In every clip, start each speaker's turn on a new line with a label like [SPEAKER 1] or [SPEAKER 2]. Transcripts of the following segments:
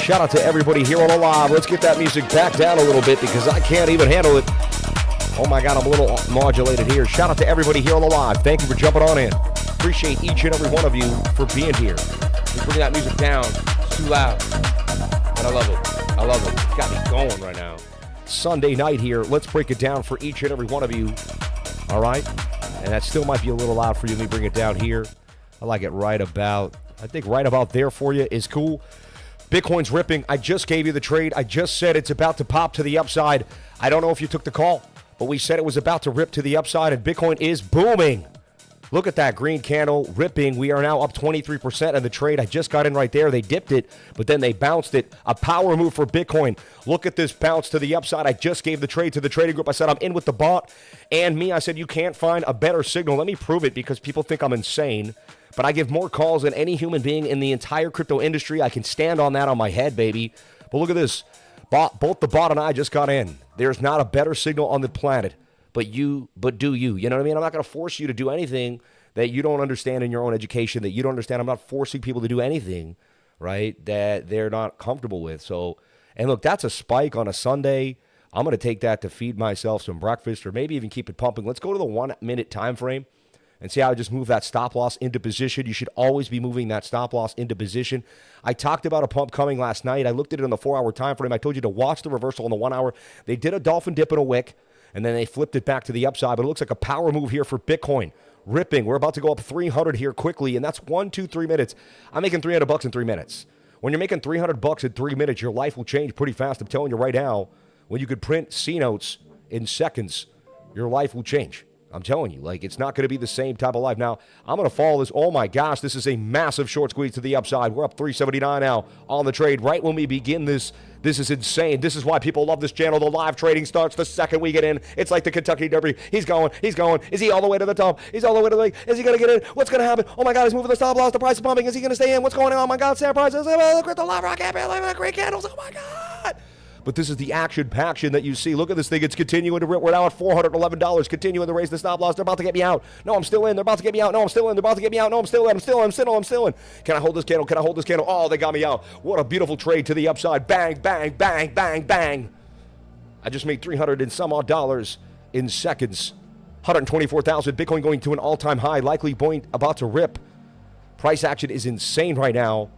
[SPEAKER 1] Shout out to everybody here on the live. Let's get that music back down a little bit because I can't even handle it. Oh my God, I'm a little modulated here. Shout out to everybody here on the live. Thank you for jumping on in. Appreciate each and every one of you for being here. We bring that music down. It's too loud. But I love it. I love it. It's got me going right now. Sunday night here. Let's break it down for each and every one of you. All right? And that still might be a little loud for you. Let me bring it down here. I like it right about, I think right about there for you is cool. Bitcoin's ripping. I just gave you the trade. I just said it's about to pop to the upside. I don't know if you took the call, but we said it was about to rip to the upside, and Bitcoin is booming. Look at that green candle ripping. We are now up 23% in the trade. I just got in right there. They dipped it, but then they bounced it. A power move for Bitcoin. Look at this bounce to the upside. I just gave the trade to the trading group. I said I'm in with the bot and me. I said you can't find a better signal. Let me prove it because people think I'm insane. But I give more calls than any human being in the entire crypto industry. I can stand on that on my head, baby. But look at this. Both the bot and I just got in. There's not a better signal on the planet. But do you. You know what I mean? I'm not going to force you to do anything that you don't understand in your own education, that you don't understand. I'm not forcing people to do anything, right, that they're not comfortable with. So, and look, that's a spike on a Sunday. I'm going to take that to feed myself some breakfast or maybe even keep it pumping. Let's go to the 1 minute time frame and see how I just move that stop loss into position. You should always be moving that stop loss into position. I talked about a pump coming last night. I looked at it on the 4-hour time frame. I told you to watch the reversal on the 1 hour. They did a dolphin dip and a wick, and then they flipped it back to the upside. But it looks like a power move here for Bitcoin. Ripping. We're about to go up 300 here quickly, and that's 1, 2, 3 minutes. I'm making $300 in 3 minutes. When you're making $300 in 3 minutes, your life will change pretty fast. I'm telling you right now, when you could print C notes in seconds, your life will change. I'm telling you, like, it's not going to be the same type of life. Now, I'm going to follow this. Oh, my gosh, this is a massive short squeeze to the upside. We're up 379 now on the trade right when we begin this. This is insane. This is why people love this channel. The live trading starts the second we get in. It's like the Kentucky Derby. He's going. He's going. Is he all the way to the top? He's all the way to the lake. Is he going to get in? What's going to happen? Oh, my God, he's moving the stop loss. The price is pumping. Is he going to stay in? What's going on? Oh, my God, Sam prices. The crypto live rocket. Look at the great candles. Oh, my God. But this is the action that you see. Look at this thing. It's continuing to rip. We're now at $411. Continuing to raise the stop loss. They're about to get me out. No, I'm still in. They're about to get me out. No, I'm still in. They're about to get me out. No, I'm still in. I'm still in. Can I hold this candle? Can I hold this candle? Oh, they got me out. What a beautiful trade to the upside. Bang, bang, bang, bang, bang. I just made $300 and some odd dollars in seconds. 124,000. Bitcoin going to an all-time high. Likely point about to rip. Price action is insane right now.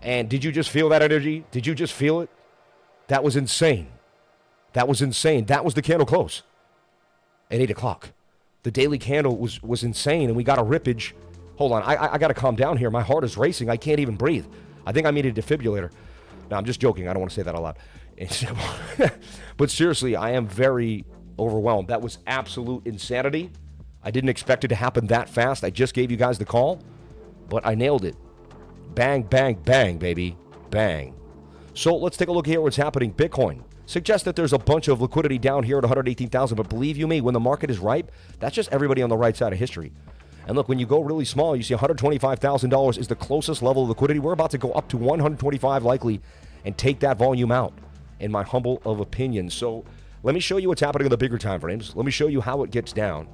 [SPEAKER 1] And did you just feel that energy? Did you just feel it? That was insane. That was insane. That was the candle close at 8 o'clock. The daily candle was insane, and we got a rippage. Hold on. I got to calm down here. My heart is racing. I can't even breathe. I think I need a defibrillator. No, I'm just joking. I don't want to say that out loud. But seriously, I am very overwhelmed. That was absolute insanity. I didn't expect it to happen that fast. I just gave you guys the call, but I nailed it. Bang, bang, bang, baby. Bang. So let's take a look here at what's happening. Bitcoin suggests that there's a bunch of liquidity down here at 118,000, but believe you me, when the market is ripe, that's just everybody on the right side of history. And look, when you go really small, you see $125,000 is the closest level of liquidity. We're about to go up to 125 likely and take that volume out, in my humble of opinion. So let me show you what's happening in the bigger time frames. Let me show you how it gets down.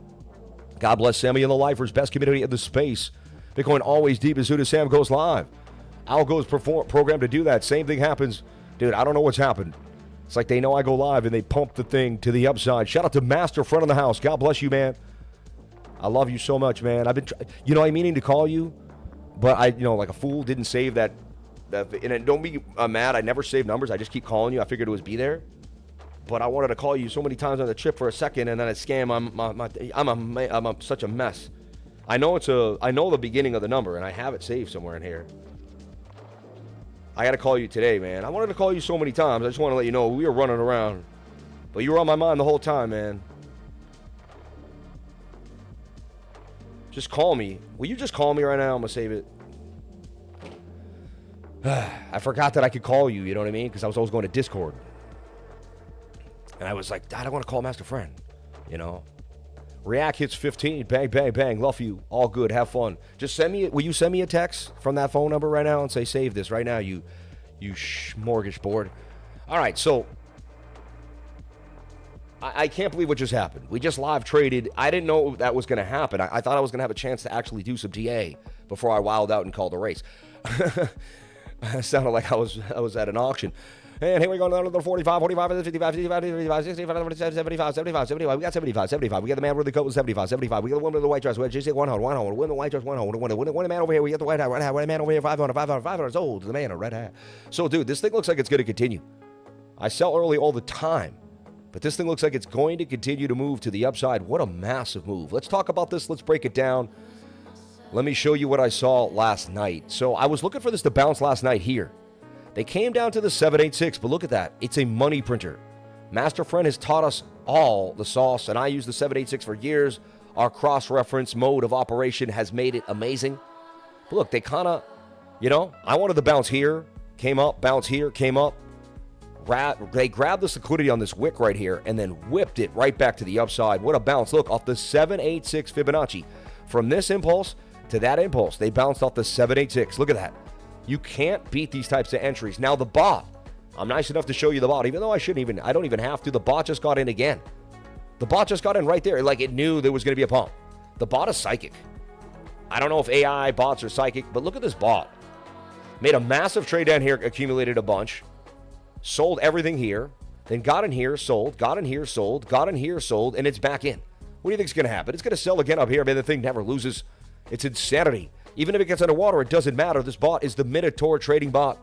[SPEAKER 1] God bless Sammy and the Lifers, best community in the space. Bitcoin always deep as soon as Sam goes live. Algo's programmed to do that. Same thing happens. Dude, I don't know what's happened. It's like they know I go live and they pump the thing to the upside. Shout out to Master Friend of the House. God bless you, man. I love you so much, man. I've been, I'm meaning to call you, but I, like a fool, didn't save that. And don't be mad. I never save numbers. I just keep calling you. I figured it was be there. But I wanted to call you so many times on the trip for a second, and then a scam. I'm such a mess. I know the beginning of the number, and I have it saved somewhere in here. I got to call you today, man. I wanted to call you so many times. I just want to let you know we were running around. But you were on my mind the whole time, man. Just call me. Will you just call me right now? I'm going to save it. I forgot that I could call you, you know what I mean? Because I was always going to Discord. And I was like, Dad, I want to call Master Friend, React hits 15. Bang, bang, bang. Love you. All good. Have fun. Just will you send me a text from that phone number right now and say, save this right now, you smorgasbord. All right, so I can't believe what just happened. We just live traded. I didn't know that was going to happen. I thought I was going to have a chance to actually do some TA before I wilded out and called a race. It sounded like I was at an auction. And here we go, another 45, 45, 55, 55, 55, 65, 75, 75, 75. We got 75, 75. We got the man with the coat with 75, 75. We got the woman with the white dress. We got JC, one hold. Woman the white dress, one hold. One man over here. We got the white hat, red hat. One man over here, 500, 500, 500. Oh, the man, a red hat. So, dude, this thing looks like it's going to continue. I sell early all the time, but this thing looks like it's going to continue to move to the upside. What a massive move. Let's talk about this. Let's break it down. Let me show you what I saw last night. So I was looking for this to bounce last night here. They came down to the 786, but look at that. It's a money printer. Master Friend has taught us all the sauce, and I use the 786 for years. Our cross-reference mode of operation has made it amazing. But look, they kind of, I wanted to bounce here, came up, bounce here, came up. They grabbed this liquidity on this wick right here and then whipped it right back to the upside. What a bounce. Look, off the 786 Fibonacci. From this impulse to that impulse, they bounced off the 786. Look at that. You can't beat these types of entries. Now the bot, I'm nice enough to show you the bot, even though I don't even have to. The bot just got in again. The bot just got in right there, like it knew there was going to be a pump. The bot is psychic. I don't know if AI bots are psychic, but look at this bot. Made a massive trade down here, accumulated a bunch, sold everything here, then got in here, sold, got in here, sold, got in here, sold, and it's back in. What do you think is going to happen? It's going to sell again up here. Man, the thing never loses. It's insanity. Even if it gets underwater, it doesn't matter. This bot is the Minotaur trading bot.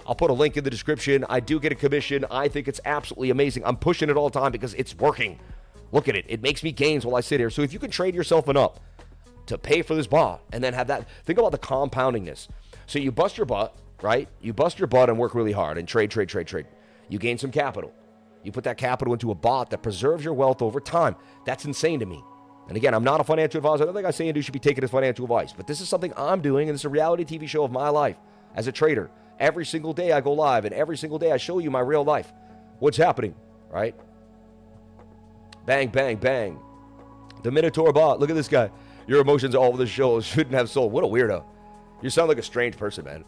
[SPEAKER 1] I'll put a link in the description. I do get a commission. I think it's absolutely amazing. I'm pushing it all the time because it's working. Look at it. It makes me gains while I sit here. So if you can trade yourself enough to pay for this bot and then have that, think about the compoundingness. So you bust your butt, right? You bust your butt and work really hard and trade. You gain some capital. You put that capital into a bot that preserves your wealth over time. That's insane to me. And again, I'm not a financial advisor. I don't think I say you should be taking as financial advice. But this is something I'm doing, and it's a reality TV show of my life as a trader. Every single day I go live, and every single day I show you my real life. What's happening, right? Bang, bang, bang. The Minotaur bot. Look at this guy. Your emotions all over the show shouldn't have soul. What a weirdo. You sound like a strange person, man.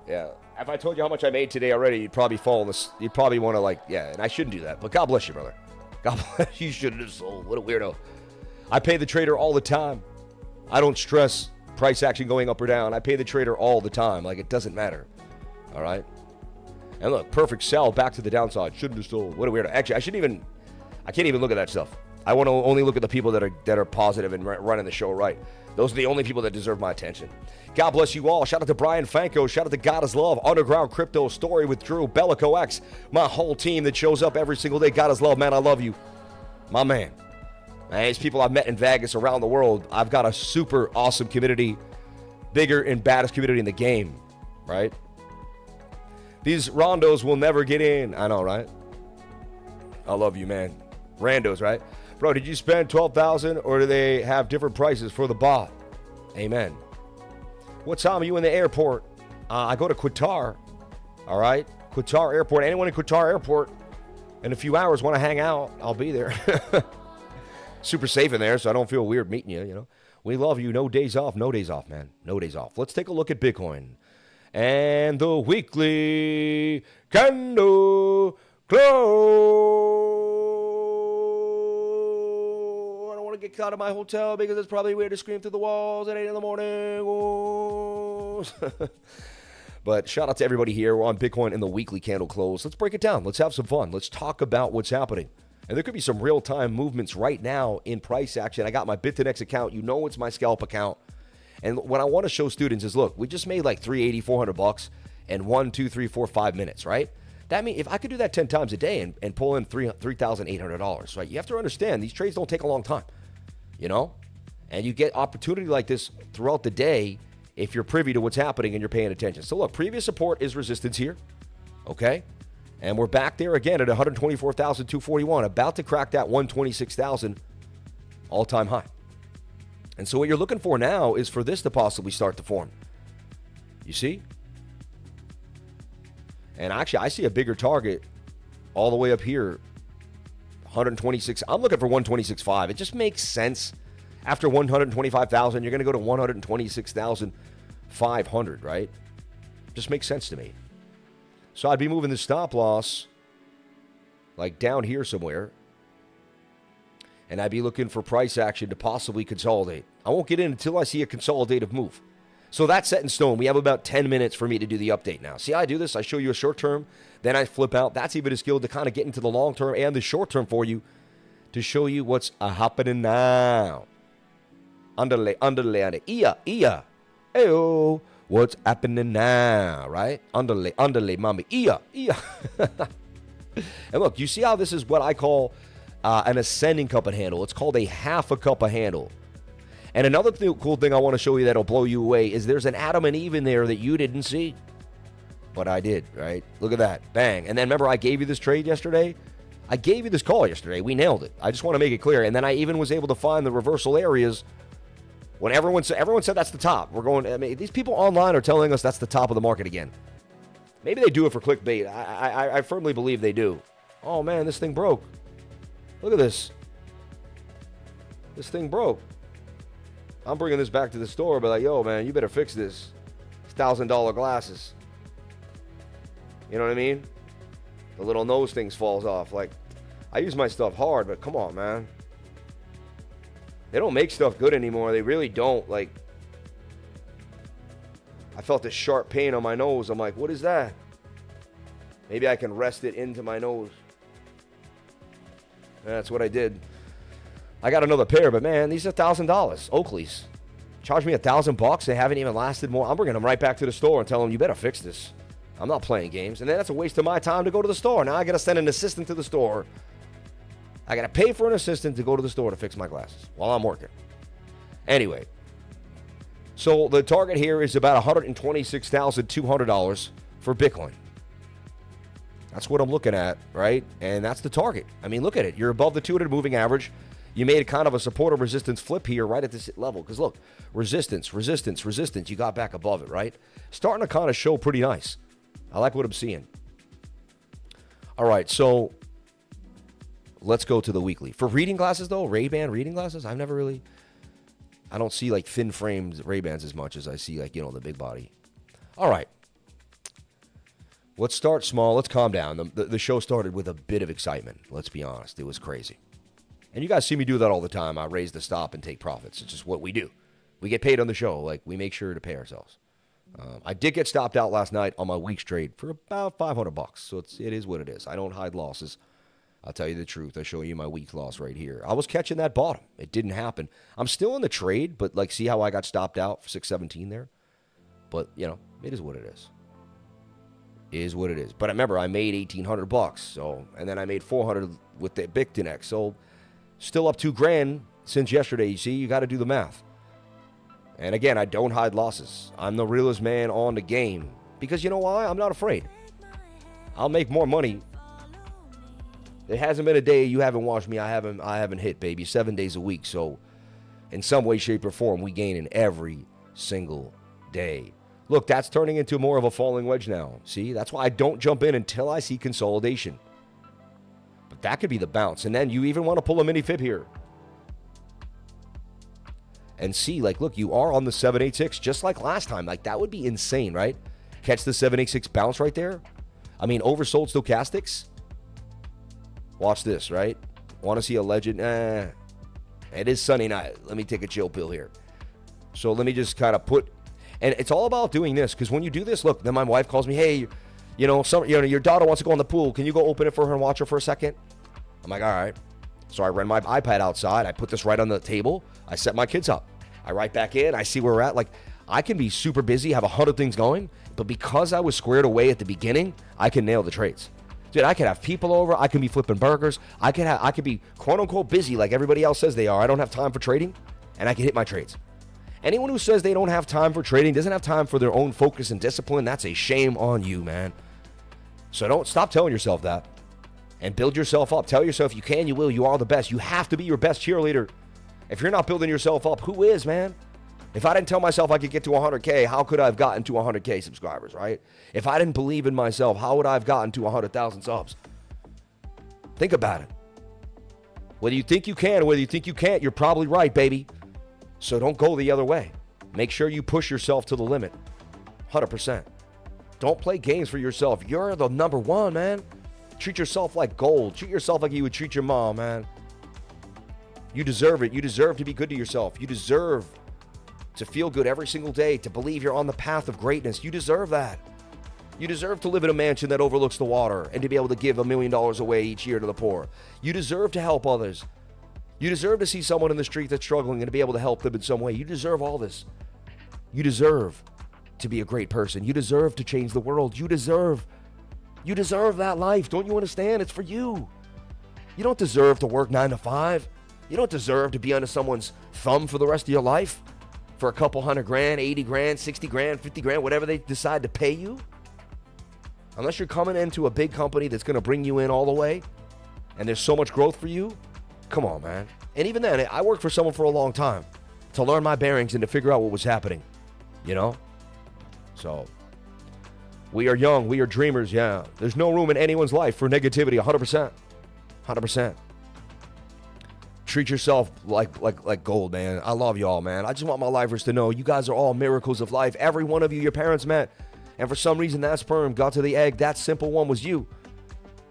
[SPEAKER 1] Yeah. If I told you how much I made today already, you'd probably fall in this. You'd probably want to and I shouldn't do that. But God bless you, brother. God bless you. Shouldn't have sold. What a weirdo. I pay the trader all the time. I don't stress price action going up or down. I pay the trader all the time. Like, it doesn't matter. All right? And look, perfect sell back to the downside. Shouldn't have sold. What a weirdo. Actually, I can't even look at that stuff. I want to only look at the people that are positive and running the show right. Those are the only people that deserve my attention. God bless you all. Shout out to Brian Fanco. Shout out to God is Love. Underground Crypto Story with Drew. Bellico X. My whole team that shows up every single day. God is Love, man. I love you. My man. Man, these people I've met in Vegas around the world. I've got a super awesome community. Bigger and baddest community in the game. Right? These rondos will never get in. I know, right? I love you, man. Randos, right? Bro, did you spend $12,000 or do they have different prices for the bot? Amen. What time are you in the airport? I go to Qatar. All right? Qatar Airport. Anyone in Qatar Airport in a few hours want to hang out, I'll be there. Super safe in there, so I don't feel weird meeting you, you know. We love you. No days off. No days off, man. No days off. Let's take a look at Bitcoin. And the weekly candle close. I don't want to get caught in my hotel because it's probably weird to scream through the walls at 8 in the morning. But shout out to everybody here. We're on Bitcoin in the weekly candle close. Let's break it down. Let's have some fun. Let's talk about what's happening. And there could be some real-time movements right now in price action. I got my BitTinex account. You know it's my scalp account. And what I want to show students is, look, we just made like $380, $400 in 1, 2, 3, 4, 5 minutes, right? That means if I could do that 10 times a day and pull in $3,800, right? You have to understand these trades don't take a long time, you know? And you get opportunity like this throughout the day if you're privy to what's happening and you're paying attention. So look, previous support is resistance here, okay? And we're back there again at 124,241, about to crack that 126,000 all-time high. And so what you're looking for now is for this to possibly start to form. You see? And actually, I see a bigger target all the way up here, 126. I'm looking for 126.5. It just makes sense. After 125,000, you're going to go to 126,500, right? Just makes sense to me. So I'd be moving the stop loss like down here somewhere. And I'd be looking for price action to possibly consolidate. I won't get in until I see a consolidative move. So that's set in stone. We have about 10 minutes for me to do the update now. See how I do this? I show you a short term, then I flip out. That's even a skill to kind of get into the long term and the short term for you to show you what's happening now. Underlay, iya. Ayo, what's happening now, right? Underlay, mommy, iya. And look, you see how this is what I call an ascending cup and handle. It's called a half a cup of handle. And another cool thing I want to show you that'll blow you away is there's an Adam and Eve in there that you didn't see. But I did, right? Look at that. Bang. And then remember I gave you this trade yesterday? I gave you this call yesterday. We nailed it. I just want to make it clear. And then I even was able to find the reversal areas when everyone said that's the top. These people online are telling us that's the top of the market again. Maybe they do it for clickbait. I firmly believe they do. Oh, man, this thing broke. Look at this. This thing broke. I'm bringing this back to the store, but like, yo, man, you better fix this. It's $1,000 glasses. You know what I mean? The little nose things falls off. Like, I use my stuff hard, but come on, man. They don't make stuff good anymore. They really don't. Like, I felt this sharp pain on my nose. I'm like, what is that? Maybe I can rest it into my nose. And that's what I did. I got another pair, but man, these are $1,000. Oakley's. Charge me $1,000. They haven't even lasted more. I'm bringing them right back to the store and telling them, you better fix this. I'm not playing games. And then that's a waste of my time to go to the store. Now I got to send an assistant to the store. I got to pay for an assistant to go to the store to fix my glasses while I'm working. Anyway, so the target here is about $126,200 for Bitcoin. That's what I'm looking at, right? And that's the target. I mean, look at it. You're above the 200 moving average. You made a kind of a support or resistance flip here right at this level. Because look, resistance. You got back above it, right? Starting to kind of show pretty nice. I like what I'm seeing. All right, so let's go to the weekly. For reading glasses, though, Ray-Ban reading glasses, I don't see like thin framed Ray-Bans as much as I see like, the big body. All right. Let's start small. Let's calm down. The show started with a bit of excitement. Let's be honest. It was crazy. And you guys see me do that all the time. I raise the stop and take profits. It's just what we do. We get paid on the show. Like, we make sure to pay ourselves. I did get stopped out last night on my week's trade for about $500. So it is what it is. I don't hide losses. I'll tell you the truth. I'll show you my week's loss right here. I was catching that bottom. It didn't happen. I'm still in the trade, but like, see how I got stopped out for 617 there? But, it is what it is. It is what it is. But remember, I made $1,800. So, and then I made $400 with the BTC.D. So, still up $2,000 since yesterday. You see, you got to do the math. And again, I don't hide losses. I'm the realest man on the game. Because you know why? I'm not afraid. I'll make more money. There hasn't been a day you haven't watched me. I haven't hit, baby. 7 days a week. So, in some way, shape, or form, we gain in every single day. Look, that's turning into more of a falling wedge now. See, that's why I don't jump in until I see consolidation. But that could be the bounce. And then you even want to pull a mini fib here. And see, like, look, you are on the 786 just like last time. Like, that would be insane, right? Catch the 786 bounce right there. I mean, oversold stochastics. Watch this, right? Want to see a legend? It is Sunday night. Let me take a chill pill here. So let me just kind of put... And it's all about doing this, because when you do this, look, then my wife calls me, hey, your daughter wants to go in the pool. Can you go open it for her and watch her for a second? I'm like, all right. So I run my iPad outside. I put this right on the table. I set my kids up. I write back in. I see where we're at. Like, I can be super busy, have 100 things going, but because I was squared away at the beginning, I can nail the trades. Dude, I could have people over. I can be flipping burgers. I could be quote unquote busy like everybody else says they are. I don't have time for trading, and I can hit my trades. Anyone who says they don't have time for trading, doesn't have time for their own focus and discipline, that's a shame on you, man. So don't stop telling yourself that and build yourself up. Tell yourself you can, you will, you are the best. You have to be your best cheerleader. If you're not building yourself up, who is, man? If I didn't tell myself I could get to 100K, how could I have gotten to 100K subscribers, right? If I didn't believe in myself, how would I have gotten to 100,000 subs? Think about it. Whether you think you can or whether you think you can't, you're probably right, baby. So don't go the other way. Make sure you push yourself to the limit. 100%. Don't play games for yourself. You're the number one, man. Treat yourself like gold. Treat yourself like you would treat your mom, man. You deserve it. You deserve to be good to yourself. You deserve to feel good every single day, to believe you're on the path of greatness. You deserve that. You deserve to live in a mansion that overlooks the water and to be able to give $1 million away each year to the poor. You deserve to help others. You deserve to see someone in the street that's struggling and to be able to help them in some way. You deserve all this. You deserve to be a great person. You deserve to change the world. You deserve that life. Don't you understand? It's for you. You don't deserve to work 9 to 5. You don't deserve to be under someone's thumb for the rest of your life for a couple $100,000, 80 grand, 60 grand, 50 grand, whatever they decide to pay you. Unless you're coming into a big company that's going to bring you in all the way and there's so much growth for you, come on, man. And even then, I worked for someone for a long time to learn my bearings and to figure out what was happening, you know? So, we are young. We are dreamers, yeah. There's no room in anyone's life for negativity, 100%. 100%. Treat yourself like gold, man. I love y'all, man. I just want my lifers to know you guys are all miracles of life. Every one of you, your parents met. And for some reason, that sperm got to the egg. That simple one was you,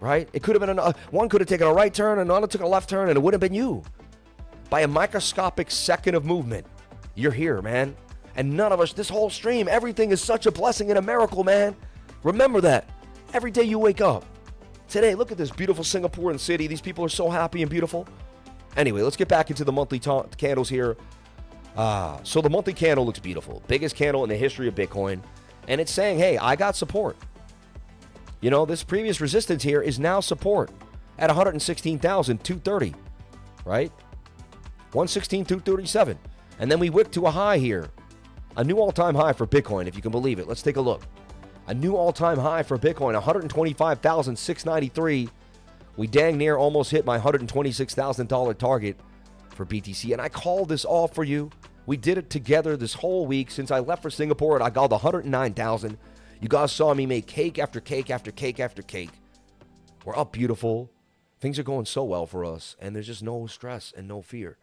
[SPEAKER 1] right? It could have been, one could have taken a right turn, another took a left turn, and it would have been you. By a microscopic second of movement, you're here, man. And none of us, this whole stream, everything is such a blessing and a miracle, man. Remember that. Every day you wake up. Today, look at this beautiful Singaporean city. These people are so happy and beautiful. Anyway, let's get back into the monthly candles here. So the monthly candle looks beautiful. Biggest candle in the history of Bitcoin. And it's saying, hey, I got support. You know, this previous resistance here is now support at 116,230, right? 116,237. And then we wicked to a high here. A new all-time high for Bitcoin, if you can believe it. Let's take a look. A new all-time high for Bitcoin, 125,693. We dang near almost hit my $126,000 target for BTC. And I called this all for you. We did it together this whole week since I left for Singapore, and I got 109,000. You guys saw me make cake after cake after cake after cake. We're up beautiful. Things are going so well for us, and there's just no stress and no fear.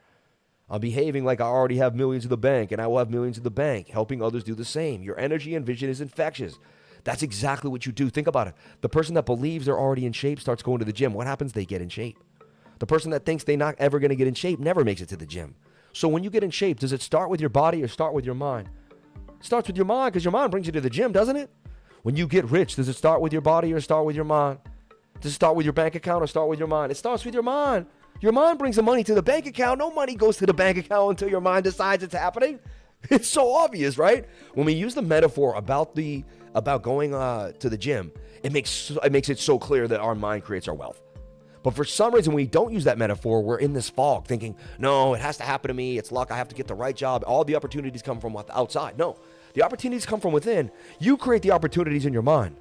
[SPEAKER 1] I'm behaving like I already have millions in the bank, and I will have millions in the bank, helping others do the same. Your energy and vision is infectious. That's exactly what you do. Think about it. The person that believes they're already in shape starts going to the gym. What happens? They get in shape. The person that thinks they're not ever going to get in shape never makes it to the gym. So when you get in shape, does it start with your body or start with your mind? It starts with your mind because your mind brings you to the gym, doesn't it? When you get rich, does it start with your body or start with your mind? Does it start with your bank account or start with your mind? It starts with your mind. Your mind brings the money to the bank account. No money goes to the bank account until your mind decides it's happening. It's so obvious, right? When we use the metaphor about going to the gym, it makes it so clear that our mind creates our wealth. But for some reason, we don't use that metaphor. We're in this fog thinking, no, it has to happen to me. It's luck. I have to get the right job. All the opportunities come from outside. No, the opportunities come from within. You create the opportunities in your mind.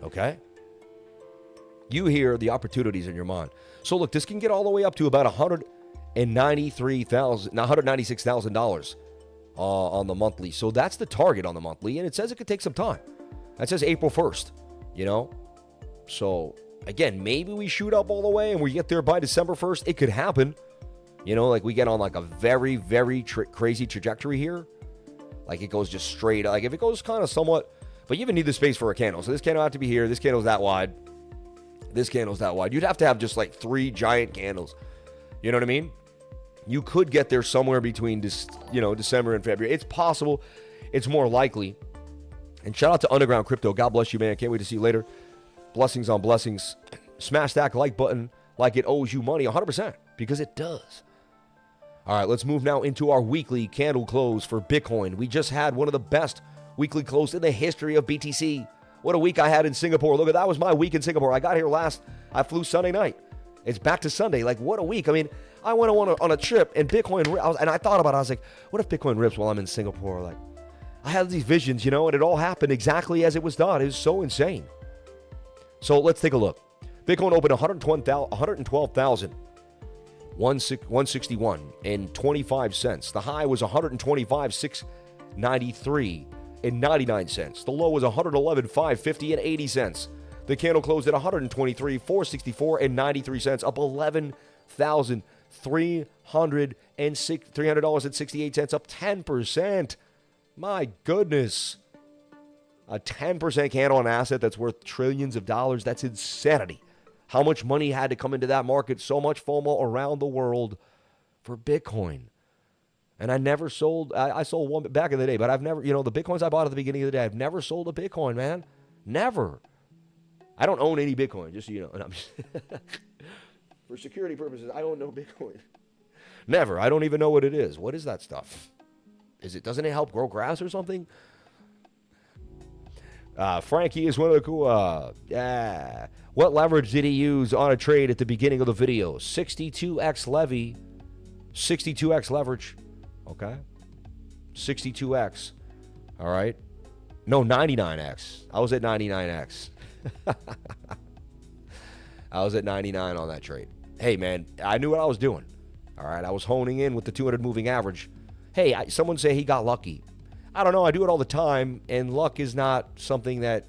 [SPEAKER 1] Okay? You hear the opportunities in your mind. So look, this can get all the way up to about $196,000 on the monthly. So that's the target on the monthly. And it says it could take some time. That says April 1st, you know? So again, maybe we shoot up all the way and we get there by December 1st. It could happen. You know, like we get on like a very, very crazy trajectory here. Like it goes just straight. Like if it goes kind of somewhat, but you even need the space for a candle. So this candle have to be here. This candle's that wide. This candle's that wide. You'd have to have just like 3 giant candles. You know what I mean? You could get there somewhere between December and February. It's possible. It's more likely. And shout out to Underground Crypto. God bless you, man. Can't wait to see you later. Blessings on blessings. Smash that like button like it owes you money 100% because it does. All right, let's move now into our weekly candle close for Bitcoin. We just had one of the best weekly close in the history of BTC. What a week I had in Singapore. Look, that was my week in Singapore. I got here I flew Sunday night. It's back to Sunday. Like, what a week. I mean, I went on a trip and Bitcoin, and I thought about it. I was like, what if Bitcoin rips while I'm in Singapore? Like, I had these visions, you know, and it all happened exactly as it was done. It was so insane. So let's take a look. Bitcoin opened 112,161 and 25 cents. The high was 125,693 and 99 cents. The low was 111,550 and 80 cents. The candle closed at 123,464 and 93 cents, up $11,368, up 10%. My goodness. A 10% candle on an asset that's worth trillions of dollars. That's insanity. How much money had to come into that market? So much FOMO around the world for Bitcoin. And I never sold. I sold one back in the day, but I've never, the Bitcoins I bought at the beginning of the day, I've never sold a Bitcoin, man. Never. I don't own any Bitcoin, just so you know. And for security purposes, I don't know Bitcoin. Never. I don't even know what it is. What is that stuff? Doesn't it help grow grass or something? Frankie is one of the cool. What leverage did he use on a trade at the beginning of the video? 62x levy, 62x leverage. Okay, 62x. All right. No, 99x. I was at 99x. I was at 99 on that trade. Hey, man, I knew what I was doing. All right, I was honing in with the 200 moving average. Hey, someone say he got lucky. I don't know. I do it all the time, and luck is not something that,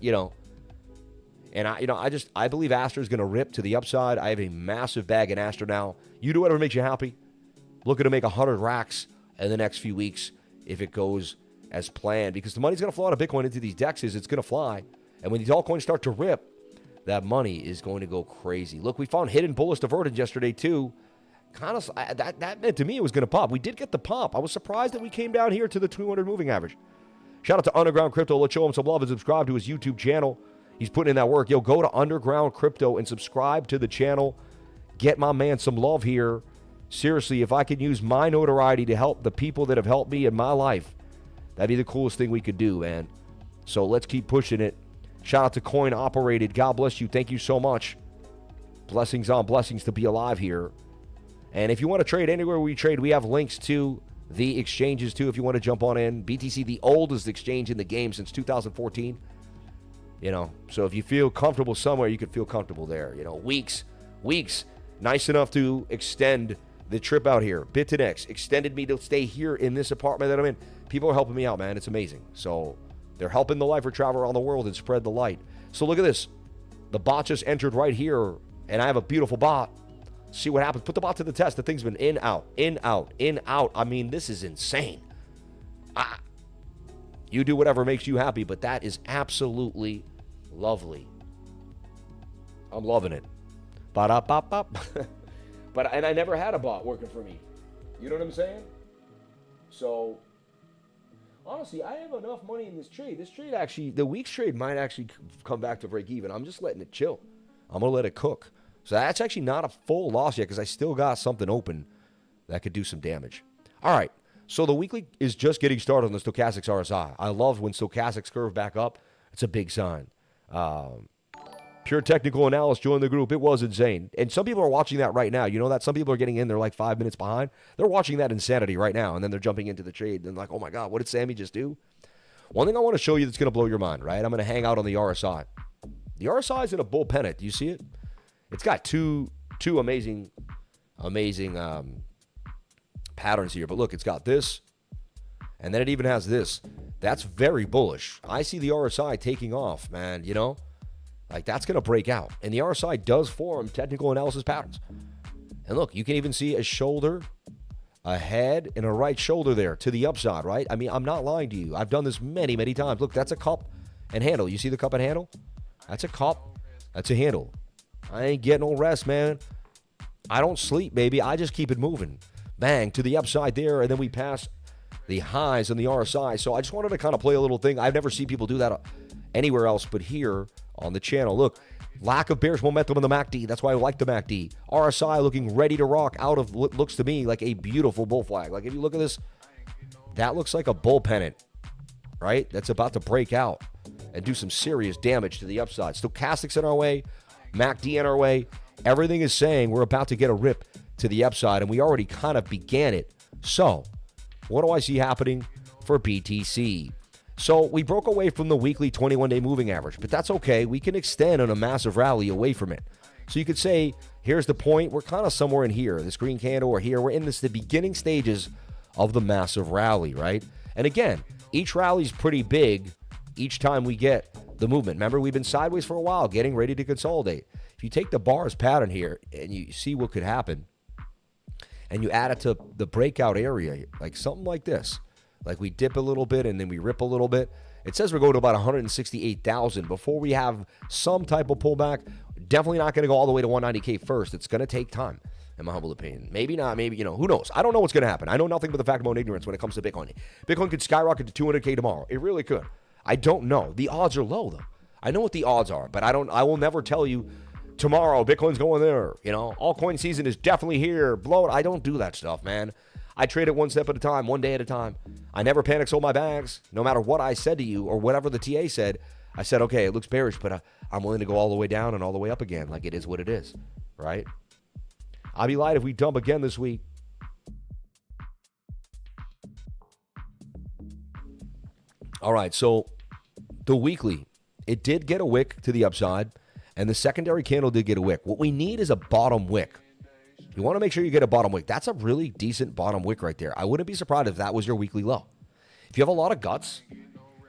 [SPEAKER 1] And I believe ASTER is going to rip to the upside. I have a massive bag in ASTER now. You do whatever makes you happy. Looking to make 100 racks in the next few weeks if it goes as planned, because the money's going to flow out of Bitcoin into these DEXs. It's going to fly. And when these altcoins start to rip, that money is going to go crazy. Look, we found hidden bullish divergence yesterday too. Kind of that meant to me it was going to pop. We did get the pop. I was surprised that we came down here to the 200 moving average. Shout out to Underground Crypto. Let's show him some love and subscribe to his YouTube channel. He's putting in that work. Yo, go to Underground Crypto and subscribe to the channel. Get my man some love here. Seriously, if I could use my notoriety to help the people that have helped me in my life, that'd be the coolest thing we could do, man. So let's keep pushing it. Shout out to Coin Operated. God bless you. Thank you so much. Blessings on blessings to be alive here. And if you want to trade anywhere we trade, we have links to the exchanges too if you want to jump on in. BTC, the oldest exchange in the game since 2014. So if you feel comfortable somewhere, you could feel comfortable there. Weeks, nice enough to extend the trip out here. BitTinex extended me to stay here in this apartment that I'm in. People are helping me out, man. It's amazing. So they're helping the lifer travel around the world and spread the light. So look at this. The bot just entered right here, and I have a beautiful bot. See what happens. Put the bot to the test. The thing's been in, out, in, out, in, out. I mean, this is insane. You do whatever makes you happy, but that is absolutely lovely. I'm loving it. Ba-da-bop-bop. And I never had a bot working for me. You know what I'm saying? So, honestly, I have enough money in this trade. This trade actually, the week's trade might actually come back to break even. I'm just letting it chill. I'm going to let it cook. So that's actually not a full loss yet because I still got something open that could do some damage. All right. So the weekly is just getting started on the stochastics RSI. I love when stochastics curve back up. It's a big sign. Pure Technical Analysis joined the group. It was insane. And some people are watching that right now. You know that? Some people are getting in. They're like 5 minutes behind. They're watching that insanity right now, and then they're jumping into the trade. And like, oh, my God, what did Sammy just do? One thing I want to show you that's going to blow your mind, right? I'm going to hang out on the RSI. The RSI is in a bull pennant. Do you see it? It's got two amazing patterns here. But look, it's got this, and then it even has this. That's very bullish. I see the RSI taking off, man, Like, that's going to break out. And the RSI does form technical analysis patterns. And look, you can even see a shoulder, a head, and a right shoulder there to the upside, right? I mean, I'm not lying to you. I've done this many, many times. Look, that's a cup and handle. You see the cup and handle? That's a cup. That's a handle. I ain't getting no rest, man. I don't sleep, baby. I just keep it moving. Bang, to the upside there, and then we pass the highs on the RSI. So I just wanted to kind of play a little thing. I've never seen people do that anywhere else but here on the channel. Look, lack of bearish momentum in the MACD. That's why I like the MACD. RSI looking ready to rock out of what looks to me like a beautiful bull flag. Like, if you look at this, that looks like a bull pennant, right? That's about to break out and do some serious damage to the upside. Stochastics in our way, MACD in our way. Everything is saying we're about to get a rip to the upside, and we already kind of began it. So, what do I see happening for BTC? So, we broke away from the weekly 21-day moving average, but that's okay. We can extend on a massive rally away from it. So, you could say, here's the point. We're kind of somewhere in here. This green candle or here. We're in the beginning stages of the massive rally, right? And again, each rally is pretty big each time we get the movement. Remember, we've been sideways for a while, getting ready to consolidate. If you take the bars pattern here and you see what could happen, and you add it to the breakout area, like something like this, like we dip a little bit and then we rip a little bit. It says we're going to about 168,000 before we have some type of pullback. Definitely not going to go all the way to 190K first. It's going to take time. in my humble opinion. Maybe not, maybe, who knows? I don't know what's going to happen. I know nothing but the fact of my own ignorance when it comes to Bitcoin. Bitcoin could skyrocket to 200K tomorrow. It really could. I don't know. The odds are low, though. I know what the odds are, but I will never tell you tomorrow Bitcoin's going there. Altcoin season is definitely here. Blow it. I don't do that stuff, man. I trade it one step at a time, one day at a time. I never panic sold my bags. No matter what I said to you or whatever the TA said, I said, okay, it looks bearish, but I'm willing to go all the way down and all the way up again. Like, it is what it is, right? I'd be lied if we dump again this week. All right, so the weekly, it did get a wick to the upside, and the secondary candle did get a wick. What we need is a bottom wick. You want to make sure you get a bottom wick. That's a really decent bottom wick right there. I wouldn't be surprised if that was your weekly low. If you have a lot of guts,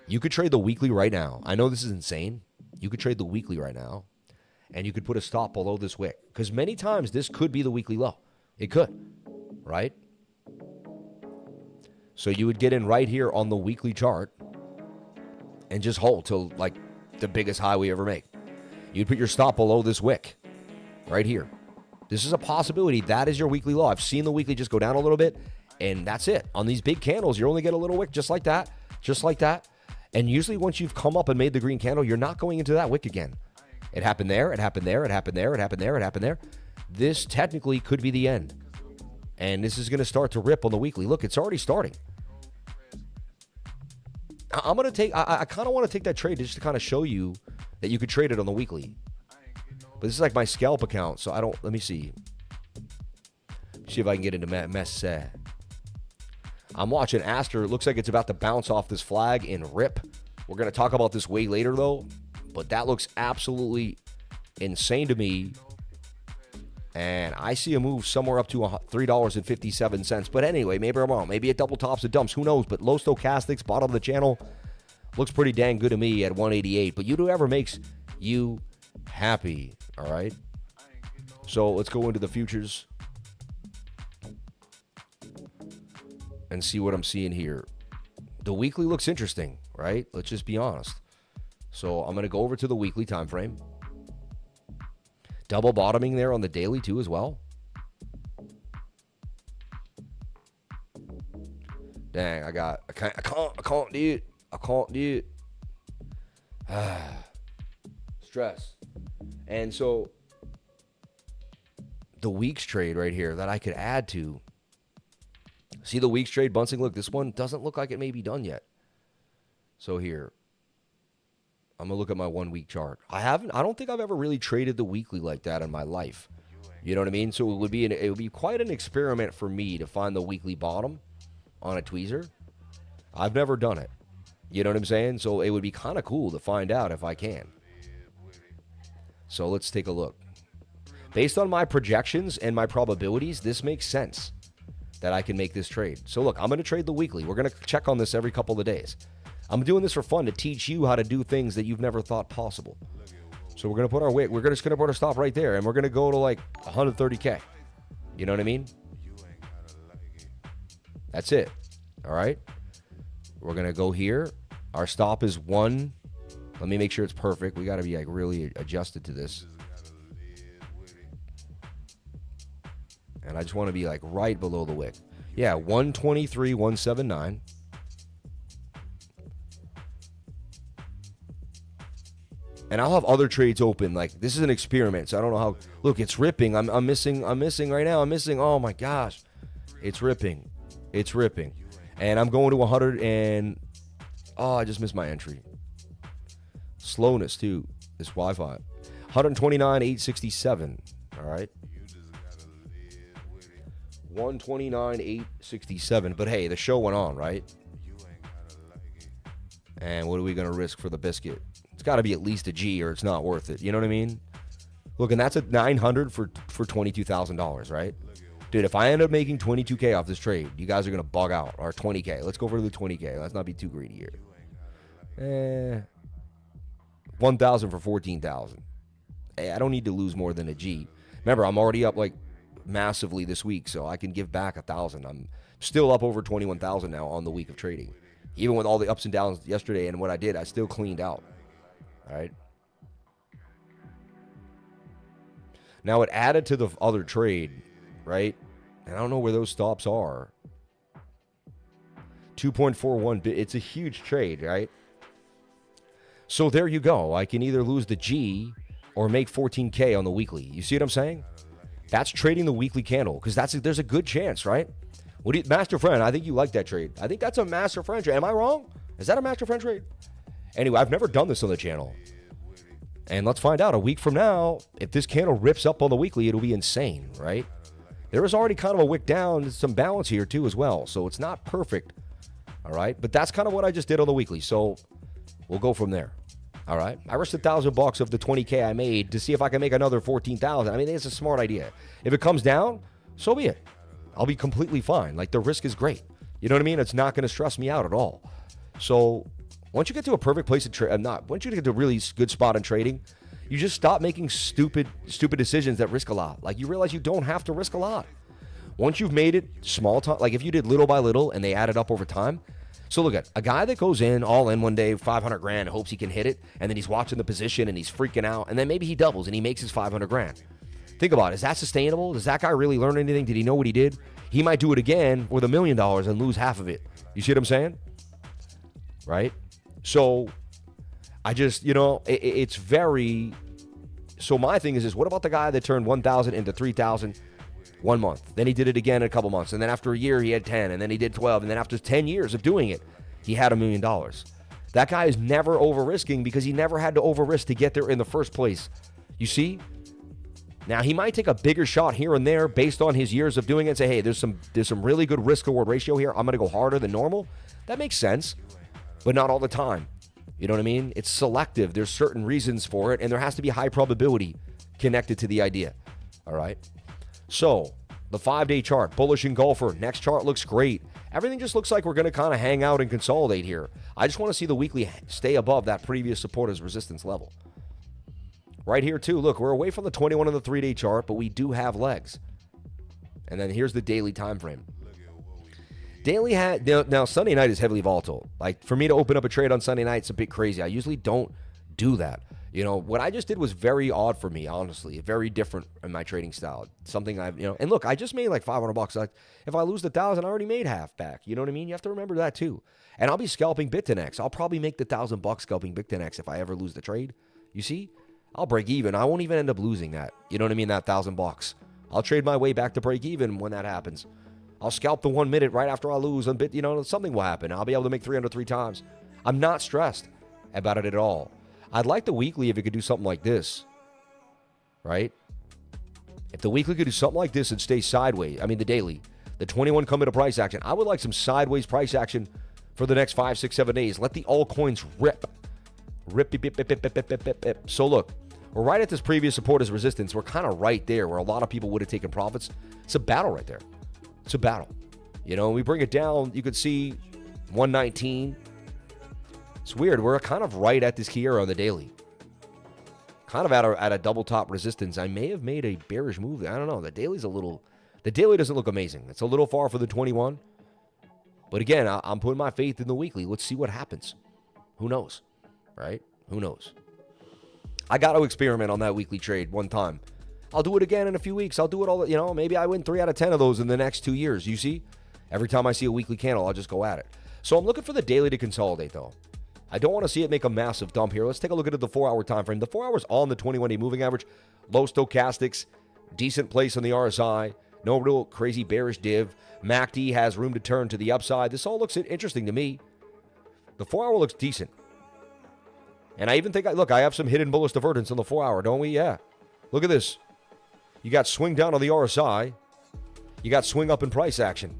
[SPEAKER 1] you could trade the weekly right now. I know this is insane. You could trade the weekly right now, and you could put a stop below this wick. Because many times this could be the weekly low. It could, right? So you would get in right here on the weekly chart and just hold till like the biggest high we ever make. You'd put your stop below this wick right here. This is a possibility. That is your weekly low. I've seen the weekly just go down a little bit, and that's it. On these big candles, you only get a little wick just like that, just like that. And usually once you've come up and made the green candle, you're not going into that wick again. It happened there, it happened there, it happened there, it happened there, it happened there. This technically could be the end. And this is going to start to rip on the weekly. Look, it's already starting. I'm going to take, I kind of want to take that trade just to kind of show you that you could trade it on the weekly. But this is like my scalp account, so let me see. See if I can get into mess. I'm watching ASTER. It looks like it's about to bounce off this flag and rip. We're going to talk about this way later, though. But that looks absolutely insane to me. And I see a move somewhere up to $3.57. But anyway, maybe I'm wrong. Maybe it double tops, it dumps. Who knows? But low stochastics, bottom of the channel, looks pretty dang good to me at 188. But you do whatever makes you happy. All right? So let's go into the futures and see what I'm seeing here. The weekly looks interesting, right? Let's just be honest. So I'm going to go over to the weekly time frame. Double bottoming there on the daily too as well. Dang, I can't do it. I can't do it. Stress. And so the week's trade right here that I could add to. See the week's trade bouncing? Look, this one doesn't look like it may be done yet. So here, I'm going to look at my 1 week chart. I don't think I've ever really traded the weekly like that in my life. You know what I mean? So it would be quite an experiment for me to find the weekly bottom on a tweezer. I've never done it. You know what I'm saying? So it would be kind of cool to find out if I can. So let's take a look. Based on my projections and my probabilities, this makes sense that I can make this trade. So look, I'm going to trade the weekly. We're going to check on this every couple of days. I'm doing this for fun to teach you how to do things that you've never thought possible. So we're going to put our wick. We're just going to put our stop right there, and we're going to go to like 130K. You know what I mean? That's it. All right? We're going to go here. Our stop is 1. Let me make sure it's perfect. We got to be like really adjusted to this. And I just want to be like right below the wick. Yeah, 123.179. And I'll have other trades open. Like, this is an experiment, so I don't know how. Look, it's ripping. I'm missing right now. I'm missing. Oh my gosh, it's ripping. It's ripping. And I'm going to 100 and I just missed my entry. Slowness too. This Wi-Fi. 129.867. All right. 129.867. But hey, the show went on, right? And what are we gonna risk for the biscuit? It's got to be at least a G, or it's not worth it. You know what I mean? Look, and that's at $900 for $22,000, right? Dude, if I end up making 22K off this trade, you guys are gonna bug out. Or 20K. Let's go for the 20K. Let's not be too greedy here. 1,000 for 14,000. Hey, I don't need to lose more than a G. Remember, I'm already up like massively this week, so I can give back 1,000. I'm still up over 21,000 now on the week of trading. Even with all the ups and downs yesterday and what I did, I still cleaned out. All right. Now it added to the other trade right? And I don't know where those stops are. 2.41, it's a huge trade, right? So there you go. I can either lose the G or make 14K on the weekly. You see what I'm saying? That's trading the weekly candle because there's a good chance, right? What do you, Master Friend? I think you like that trade. I think that's a Master Friend trade. Am I wrong? Is that a Master Friend trade? Anyway, I've never done this on the channel. And let's find out a week from now, if this candle rips up on the weekly, it'll be insane, right? There is already kind of a wick down, some balance here too as well. So it's not perfect, all right? But that's kind of what I just did on the weekly. So we'll go from there, all right? I risked $1,000 of the 20K I made to see if I can make another 14,000. I mean, it's a smart idea. If it comes down, so be it. I'll be completely fine. Like, the risk is great. You know what I mean? It's not going to stress me out at all. So once you get to a perfect place to trade, once you get to a really good spot in trading, you just stop making stupid decisions that risk a lot. Like, you realize you don't have to risk a lot. Once you've made it small time, like if you did little by little and they added up over time. So look at a guy that goes in all in one day, 500 grand, hopes he can hit it, and then he's watching the position and he's freaking out, and then maybe he doubles and he makes his 500 grand. Think about it. Is that sustainable? Does that guy really learn anything? Did he know what he did? He might do it again with $1 million and lose half of it. You see what I'm saying? Right? So I just, it's very... So my thing is what about the guy that turned 1,000 into 3,000 1 month? Then he did it again in a couple months. And then after a year, he had 10. And then he did 12. And then after 10 years of doing it, he had $1 million. That guy is never over-risking because he never had to over-risk to get there in the first place. You see? Now, he might take a bigger shot here and there based on his years of doing it and say, hey, there's some really good risk-reward ratio here. I'm going to go harder than normal. That makes sense, but not all the time. You know what I mean? It's selective. There's certain reasons for it, and there has to be high probability connected to the idea. All right? So, the 5-day chart, bullish engulfer. Next chart looks great. Everything just looks like we're going to kind of hang out and consolidate here. I just want to see the weekly stay above that previous supporter's resistance level. Right here, too. Look, we're away from the 21 on the 3-day chart, but we do have legs. And then here's the daily time frame. Daily now Sunday night is heavily volatile. Like, for me to open up a trade on Sunday night, it's a bit crazy. I usually don't do that. What I just did was very odd for me, honestly. Very different in my trading style. Something and look, I just made like $500. Like, if I lose the 1,000, I already made half back. You know what I mean? You have to remember that too. And I'll be scalping BTC.D. I'll probably make the $1,000 scalping BTC.D if I ever lose the trade. You see? I'll break even. I won't even end up losing that. You know what I mean? That $1,000. I'll trade my way back to break even when that happens. I'll scalp the 1 minute right after I lose. And something will happen. I'll be able to make 303 times. I'm not stressed about it at all. I'd like the weekly if it could do something like this, right? If the weekly could do something like this and stay sideways, I mean the daily, the 21 come into price action. I would like some sideways price action for the next 5, 6, 7 days. Let the altcoins rip. Rip. So look, we're right at this previous supporter's resistance. We're kind of right there where a lot of people would have taken profits. It's a battle right there. It's a battle. We bring it down, you could see 119. It's weird. We're kind of right at this key area on the daily. Kind of at a double top resistance. I may have made a bearish move. I don't know. The daily doesn't look amazing. It's a little far for the 21. But again, I'm putting my faith in the weekly. Let's see what happens. Who knows? Right? Who knows? I got to experiment on that weekly trade one time. I'll do it again in a few weeks. I'll do it all, maybe I win 3 out of 10 of those in the next 2 years. You see? Every time I see a weekly candle, I'll just go at it. So I'm looking for the daily to consolidate, though. I don't want to see it make a massive dump here. Let's take a look at the 4-hour time frame. The 4 hours on the 21-day moving average. Low stochastics. Decent place on the RSI. No real crazy bearish div. MACD has room to turn to the upside. This all looks interesting to me. The 4-hour looks decent. And I even think, I have some hidden bullish divergence on the 4-hour, don't we? Yeah. Look at this. You got swing down on the RSI. You got swing up in price action.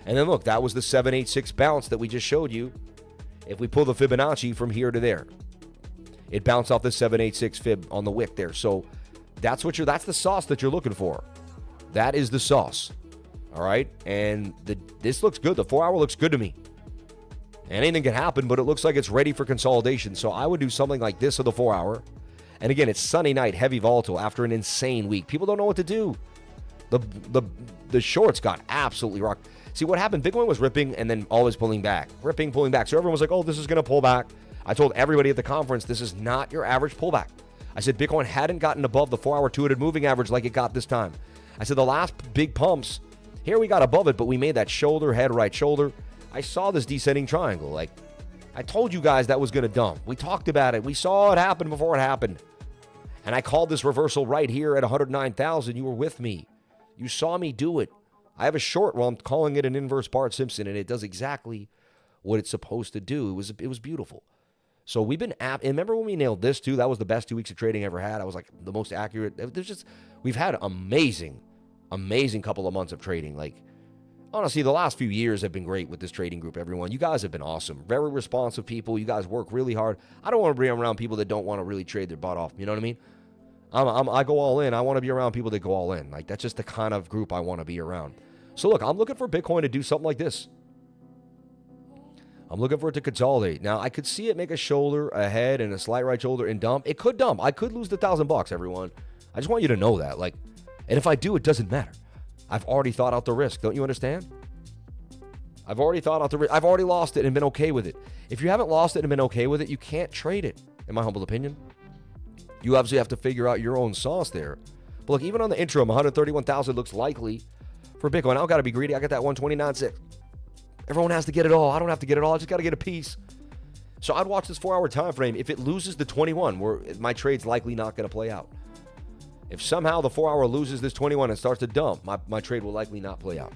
[SPEAKER 1] And then look, that was the 786 bounce that we just showed you. If we pull the Fibonacci from here to there, it bounced off the 786 fib on the wick there. So that's the sauce that you're looking for. That is the sauce. All right. And this looks good. The 4-hour looks good to me. Anything can happen, but it looks like it's ready for consolidation. So I would do something like this on the 4-hour. And again, it's Sunday night, heavy volatile after an insane week. People don't know what to do. The shorts got absolutely rocked. See what happened? Bitcoin was ripping and then always pulling back. Ripping, pulling back. So everyone was like, oh, this is going to pull back. I told everybody at the conference, this is not your average pullback. I said Bitcoin hadn't gotten above the 4-hour 200 moving average like it got this time. I said the last big pumps, here we got above it, but we made that shoulder, head, right shoulder. I saw this descending triangle. Like, I told you guys that was going to dump. We talked about it. We saw it happen before it happened. And I called this reversal right here at 109,000. You were with me. You saw me do it. I have a short, well, I'm calling it an inverse Bart Simpson, and it does exactly what it's supposed to do. It was beautiful. So we've been and remember when we nailed this too? That was the best 2 weeks of trading I ever had. I was like the most accurate. We've had amazing couple of months of trading. Like, honestly, the last few years have been great with this trading group, everyone. You guys have been awesome. Very responsive people. You guys work really hard. I don't want to be around people that don't want to really trade their butt off. You know what I mean? I go all in. I want to be around people that go all in. Like, that's just the kind of group I want to be around. So look, I'm looking for Bitcoin to do something like this. I'm looking for it to consolidate. Now, I could see it make a shoulder, a head, and a slight right shoulder and dump. It could dump. I could lose the $1,000, everyone. I just want you to know that. Like, and if I do, it doesn't matter. I've already thought out the risk. Don't you understand? I've already thought out the risk. I've already lost it and been okay with it. If you haven't lost it and been okay with it, you can't trade it, in my humble opinion. You obviously have to figure out your own sauce there. But look, even on the interim, 131,000 looks likely for Bitcoin. I don't got to be greedy. I got that 129.6. Everyone has to get it all. I don't have to get it all. I just got to get a piece. So I'd watch this 4-hour time frame. If it loses the 21, where my trade's likely not going to play out. If somehow the 4-hour loses this 21 and starts to dump, my trade will likely not play out.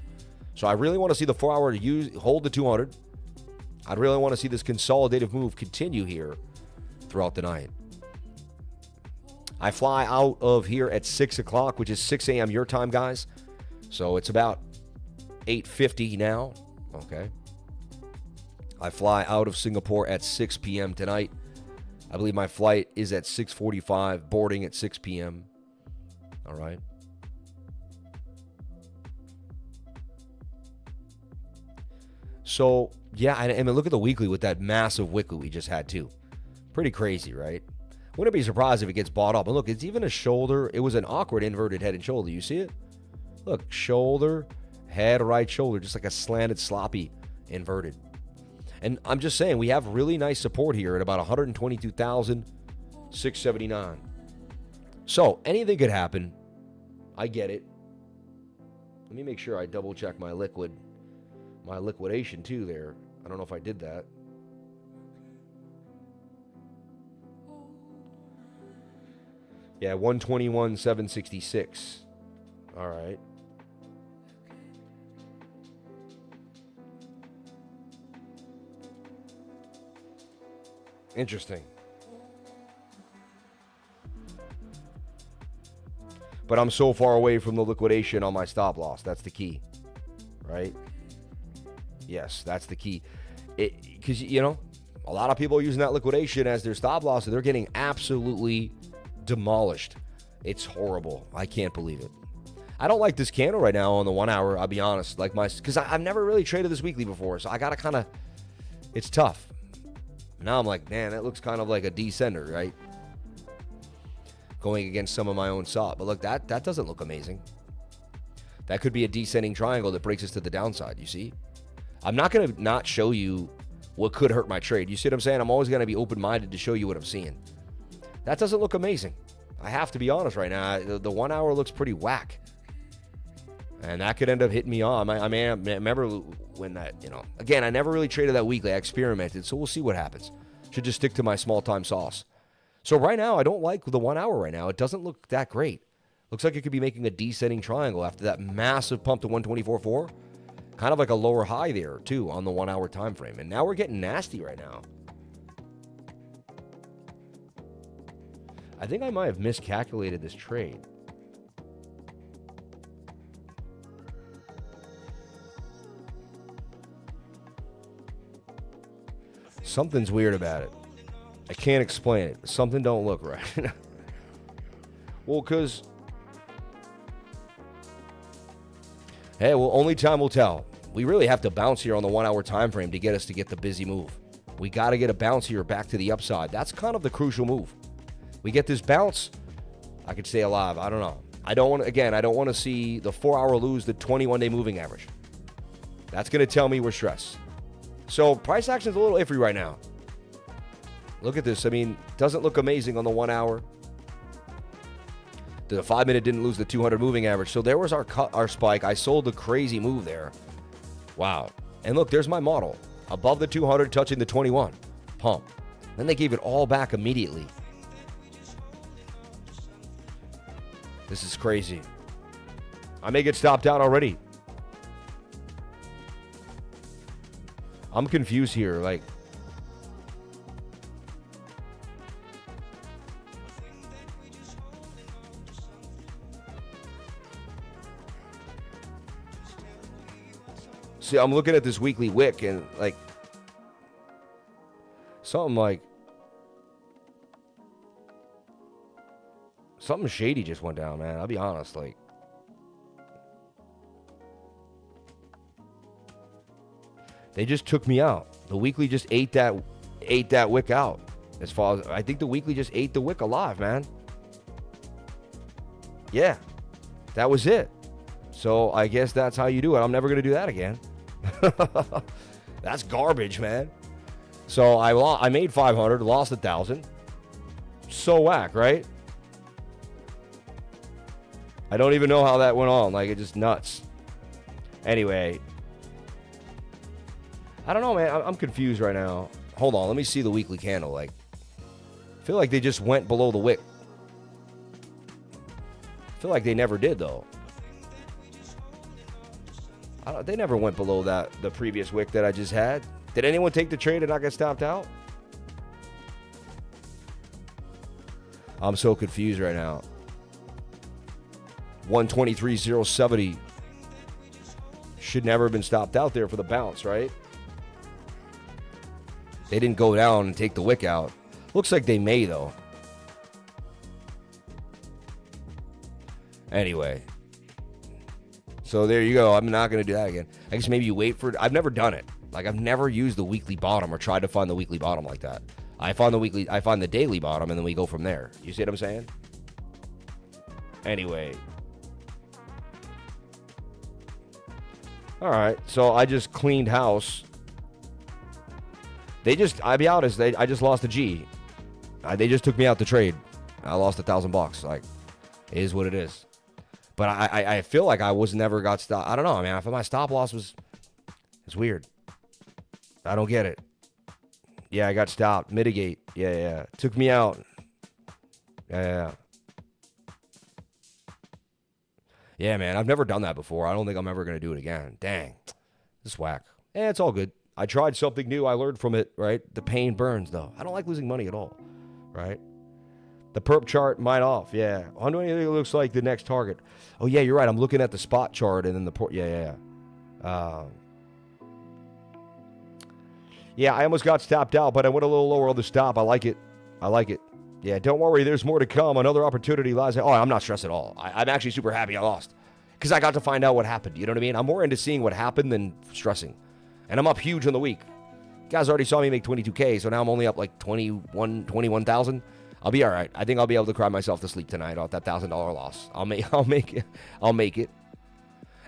[SPEAKER 1] So I really want to see the 4-hour hold the 200. I'd really want to see this consolidative move continue here throughout the night. I fly out of here at 6 o'clock, which is 6 a.m. your time, guys. So it's about 8:50 now. Okay. I fly out of Singapore at 6 p.m. tonight. I believe my flight is at 6:45, boarding at 6 p.m. All right. So, yeah, I mean, look at the weekly with that massive wick we just had, too. Pretty crazy, right? Wouldn't be surprised if it gets bought up. And look, it's even a shoulder. It was an awkward inverted head and shoulder. You see it? Look, shoulder, head, right shoulder, just like a slanted, sloppy, inverted. And I'm just saying, we have really nice support here at about 122,679. So, anything could happen. I get it. Let me make sure I double check my liquidation too there. I don't know if I did that. Yeah, 121,766. All right. Interesting. But I'm so far away from the liquidation on my stop loss. That's the key, right? Yes, that's the key. Because, you know, a lot of people are using that liquidation as their stop loss, and they're getting absolutely demolished. It's horrible. I can't believe it. I don't like this candle right now on the 1 hour, I'll be honest. Because I've never really traded this weekly before, so I got to kind of, it's tough. Now I'm like, man, that looks kind of like a descender, right? Going against some of my own SOP. But look, that doesn't look amazing. That could be a descending triangle that breaks us to the downside, you see? I'm not going to not show you what could hurt my trade. You see what I'm saying? I'm always going to be open-minded to show you what I'm seeing. That doesn't look amazing. I have to be honest right now. The 1 hour looks pretty whack. And that could end up hitting me on. I remember when that, you know, again, I never really traded that weekly. I experimented, so we'll see what happens. Should just stick to my small-time sauce. So right now, I don't like the 1 hour right now. It doesn't look that great. Looks like it could be making a descending triangle after that massive pump to 124.4. Kind of like a lower high there, too, on the 1 hour time frame. And now we're getting nasty right now. I think I might have miscalculated this trade. Something's weird about it. I can't explain it. Something don't look right. Well, because... Hey, well, only time will tell. We really have to bounce here on the 1 hour time frame to get us to get the busy move. We got to get a bounce here back to the upside. That's kind of the crucial move. We get this bounce, I could stay alive. I don't know. I don't want to see the 4 hour lose the 21-day moving average. That's going to tell me we're stressed. So price action is a little iffy right now. Look at this. I mean, doesn't look amazing on the 1 hour. The 5-minute didn't lose the 200 moving average. So there was our spike. I sold the crazy move there. Wow. And look, there's my model. Above the 200, touching the 21. Pump. Then they gave it all back immediately. This is crazy. I may get stopped out already. I'm confused here. Like, see, I'm looking at this weekly wick and like something shady just went down, man. I'll be honest, like they just took me out. The weekly just ate that wick out. As far as I think the weekly just ate the wick alive, man. Yeah. That was it. So I guess that's how you do it. I'm never going to do that again. That's garbage, man. So I made 500, lost 1,000. So whack, right? I don't even know how that went on. Like, it's just nuts. Anyway, I don't know, man. I'm confused right now. Hold on, let me see the weekly candle. Like, I feel like they just went below the wick. I feel like they never did, though. They never went below the previous wick that I just had. Did anyone take the trade and not get stopped out? I'm so confused right now. 123.070 should never have been stopped out there for the bounce, right? They didn't go down and take the wick out. Looks like they may, though. Anyway. So there you go. I'm not going to do that again. I guess maybe you wait for it. I've never done it. Like, I've never used the weekly bottom or tried to find the weekly bottom like that. I find the daily bottom, and then we go from there. You see what I'm saying? Anyway. All right. So I just cleaned house. I'll be honest, I just lost a G. They just took me out the trade. I lost $1,000. Like, it is what it is. But I feel like I never got stopped. I don't know, man. I feel my stop loss it's weird. I don't get it. Yeah, I got stopped. Mitigate. Yeah. Took me out. Yeah. Yeah, man. I've never done that before. I don't think I'm ever going to do it again. Dang. This is whack. It's all good. I tried something new. I learned from it, right? The pain burns, though. I don't like losing money at all, right? The perp chart might off, yeah. I don't think it looks like the next target. Oh, yeah, you're right. I'm looking at the spot chart and then the port. Yeah. Yeah, I almost got stopped out, but I went a little lower on the stop. I like it. Yeah, don't worry. There's more to come. Another opportunity lies ahead. Oh, I'm not stressed at all. I'm actually super happy I lost because I got to find out what happened. You know what I mean? I'm more into seeing what happened than stressing. And I'm up huge on the week. You guys already saw me make 22K, so now I'm only up like 21,000. I'll be all right. I think I'll be able to cry myself to sleep tonight off that $1,000 loss. I'll make it.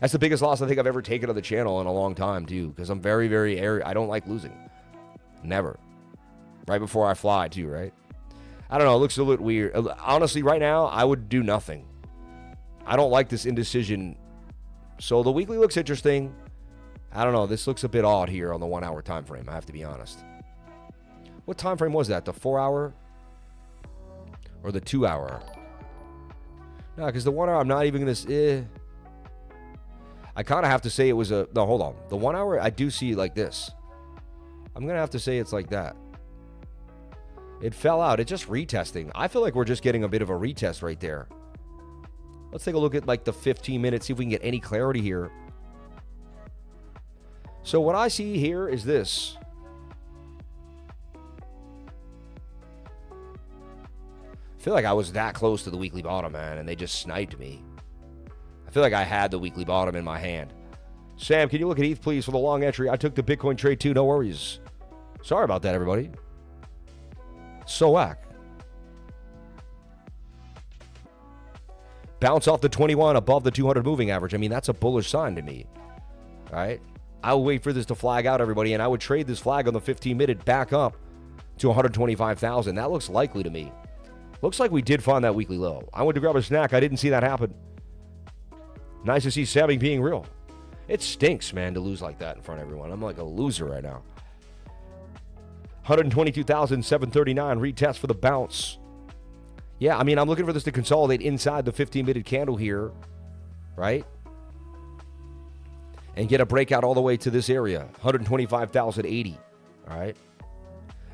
[SPEAKER 1] That's the biggest loss I think I've ever taken on the channel in a long time, too, because I'm very, very airy. I don't like losing. Never. Right before I fly, too, right? I don't know. It looks a little weird. Honestly, right now, I would do nothing. I don't like this indecision. So the weekly looks interesting. I don't know. This looks a bit odd here on the 1 hour time frame. I have to be honest. What time frame was that? The 4 hour or the 2 hour? No, because the 1 hour, I'm not even going to... I kind of have to say it was a... No, hold on. The 1 hour, I do see it like this. I'm going to have to say it's like that. It fell out. It's just retesting. I feel like we're just getting a bit of a retest right there. Let's take a look at like the 15 minutes, see if we can get any clarity here. So what I see here is this. I feel like I was that close to the weekly bottom, man, and they just sniped me. I feel like I had the weekly bottom in my hand. Sam, can you look at ETH, please, for the long entry? I took the Bitcoin trade, too. No worries. Sorry about that, everybody. So whack. Bounce off the 21 above the 200 moving average. I mean, that's a bullish sign to me. All right? I'll wait for this to flag out, everybody, and I would trade this flag on the 15-minute back up to 125,000. That looks likely to me. Looks like we did find that weekly low. I went to grab a snack. I didn't see that happen. Nice to see Sammy being real. It stinks, man, to lose like that in front of everyone. I'm like a loser right now. 122,739 retest for the bounce. Yeah, I mean, I'm looking for this to consolidate inside the 15-minute candle here, right? And get a breakout all the way to this area, 125,080, all right?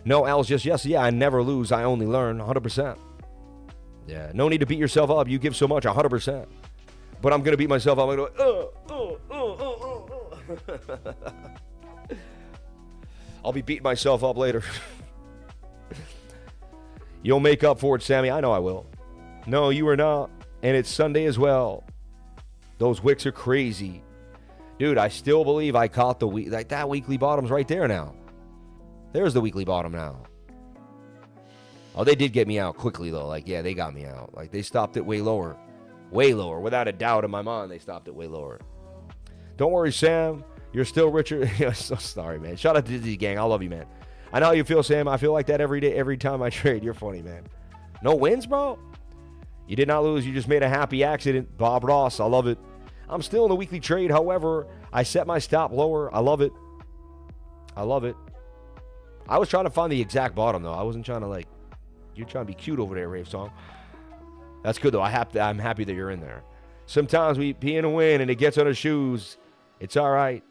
[SPEAKER 1] No, Al's just, yes, yeah, I never lose. I only learn, 100%. Yeah, no need to beat yourself up. You give so much, 100%. But I'm going to beat myself up. I'm going to go, I'll be beating myself up later. You'll make up for it, Sammy. I know I will. No, you are not. And it's Sunday as well. Those wicks are crazy. Dude, I still believe I caught the week. Like that weekly bottom's right there now. There's the weekly bottom now. Oh, they did get me out quickly, though. Like, yeah, they got me out. Like, they stopped it way lower. Way lower. Without a doubt in my mind, they stopped it way lower. Don't worry, Sam. You're still richer. So sorry, man. Shout out to Dizzy Gang. I love you, man. I know how you feel, Sam. I feel like that every day, every time I trade. You're funny, man. No wins, bro? You did not lose. You just made a happy accident. Bob Ross. I love it. I'm still in the weekly trade. However, I set my stop lower. I love it. I love it. I was trying to find the exact bottom, though. I wasn't trying to, like, you're trying to be cute over there, Rave Song. That's good, though. I'm happy that you're in there. Sometimes we pee in a win and it gets on our shoes. It's all right.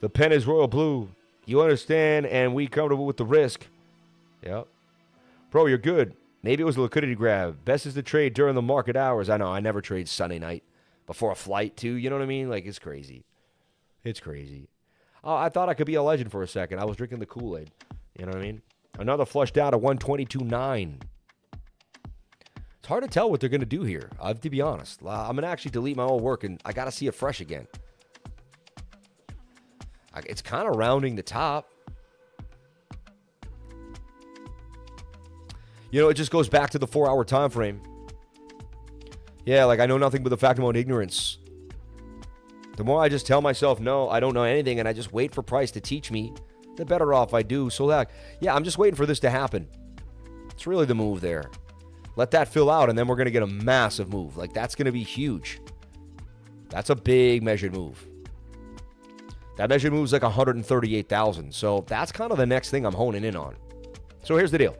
[SPEAKER 1] The pen is royal blue. You understand, and we comfortable with the risk. Yep. Bro, you're good. Maybe it was a liquidity grab. Best is to trade during the market hours. I know. I never trade Sunday night before a flight, too. You know what I mean? Like, it's crazy. It's crazy. Oh, I thought I could be a legend for a second. I was drinking the Kool-Aid. You know what I mean? Another flush down to 122.9. It's hard to tell what they're going to do here. I have to be honest. I'm going to actually delete my old work, and I got to see it fresh again. It's kind of rounding the top. You know, it just goes back to the 4-hour time frame. Yeah, like I know nothing but the fact of my own ignorance. The more I just tell myself, no, I don't know anything, and I just wait for price to teach me, the better off I do. So that, yeah, I'm just waiting for this to happen. It's really the move there. Let that fill out, and then we're going to get a massive move. Like, that's going to be huge. That's a big measured move. That measured move is like 138,000. So that's kind of the next thing I'm honing in on. So here's the deal.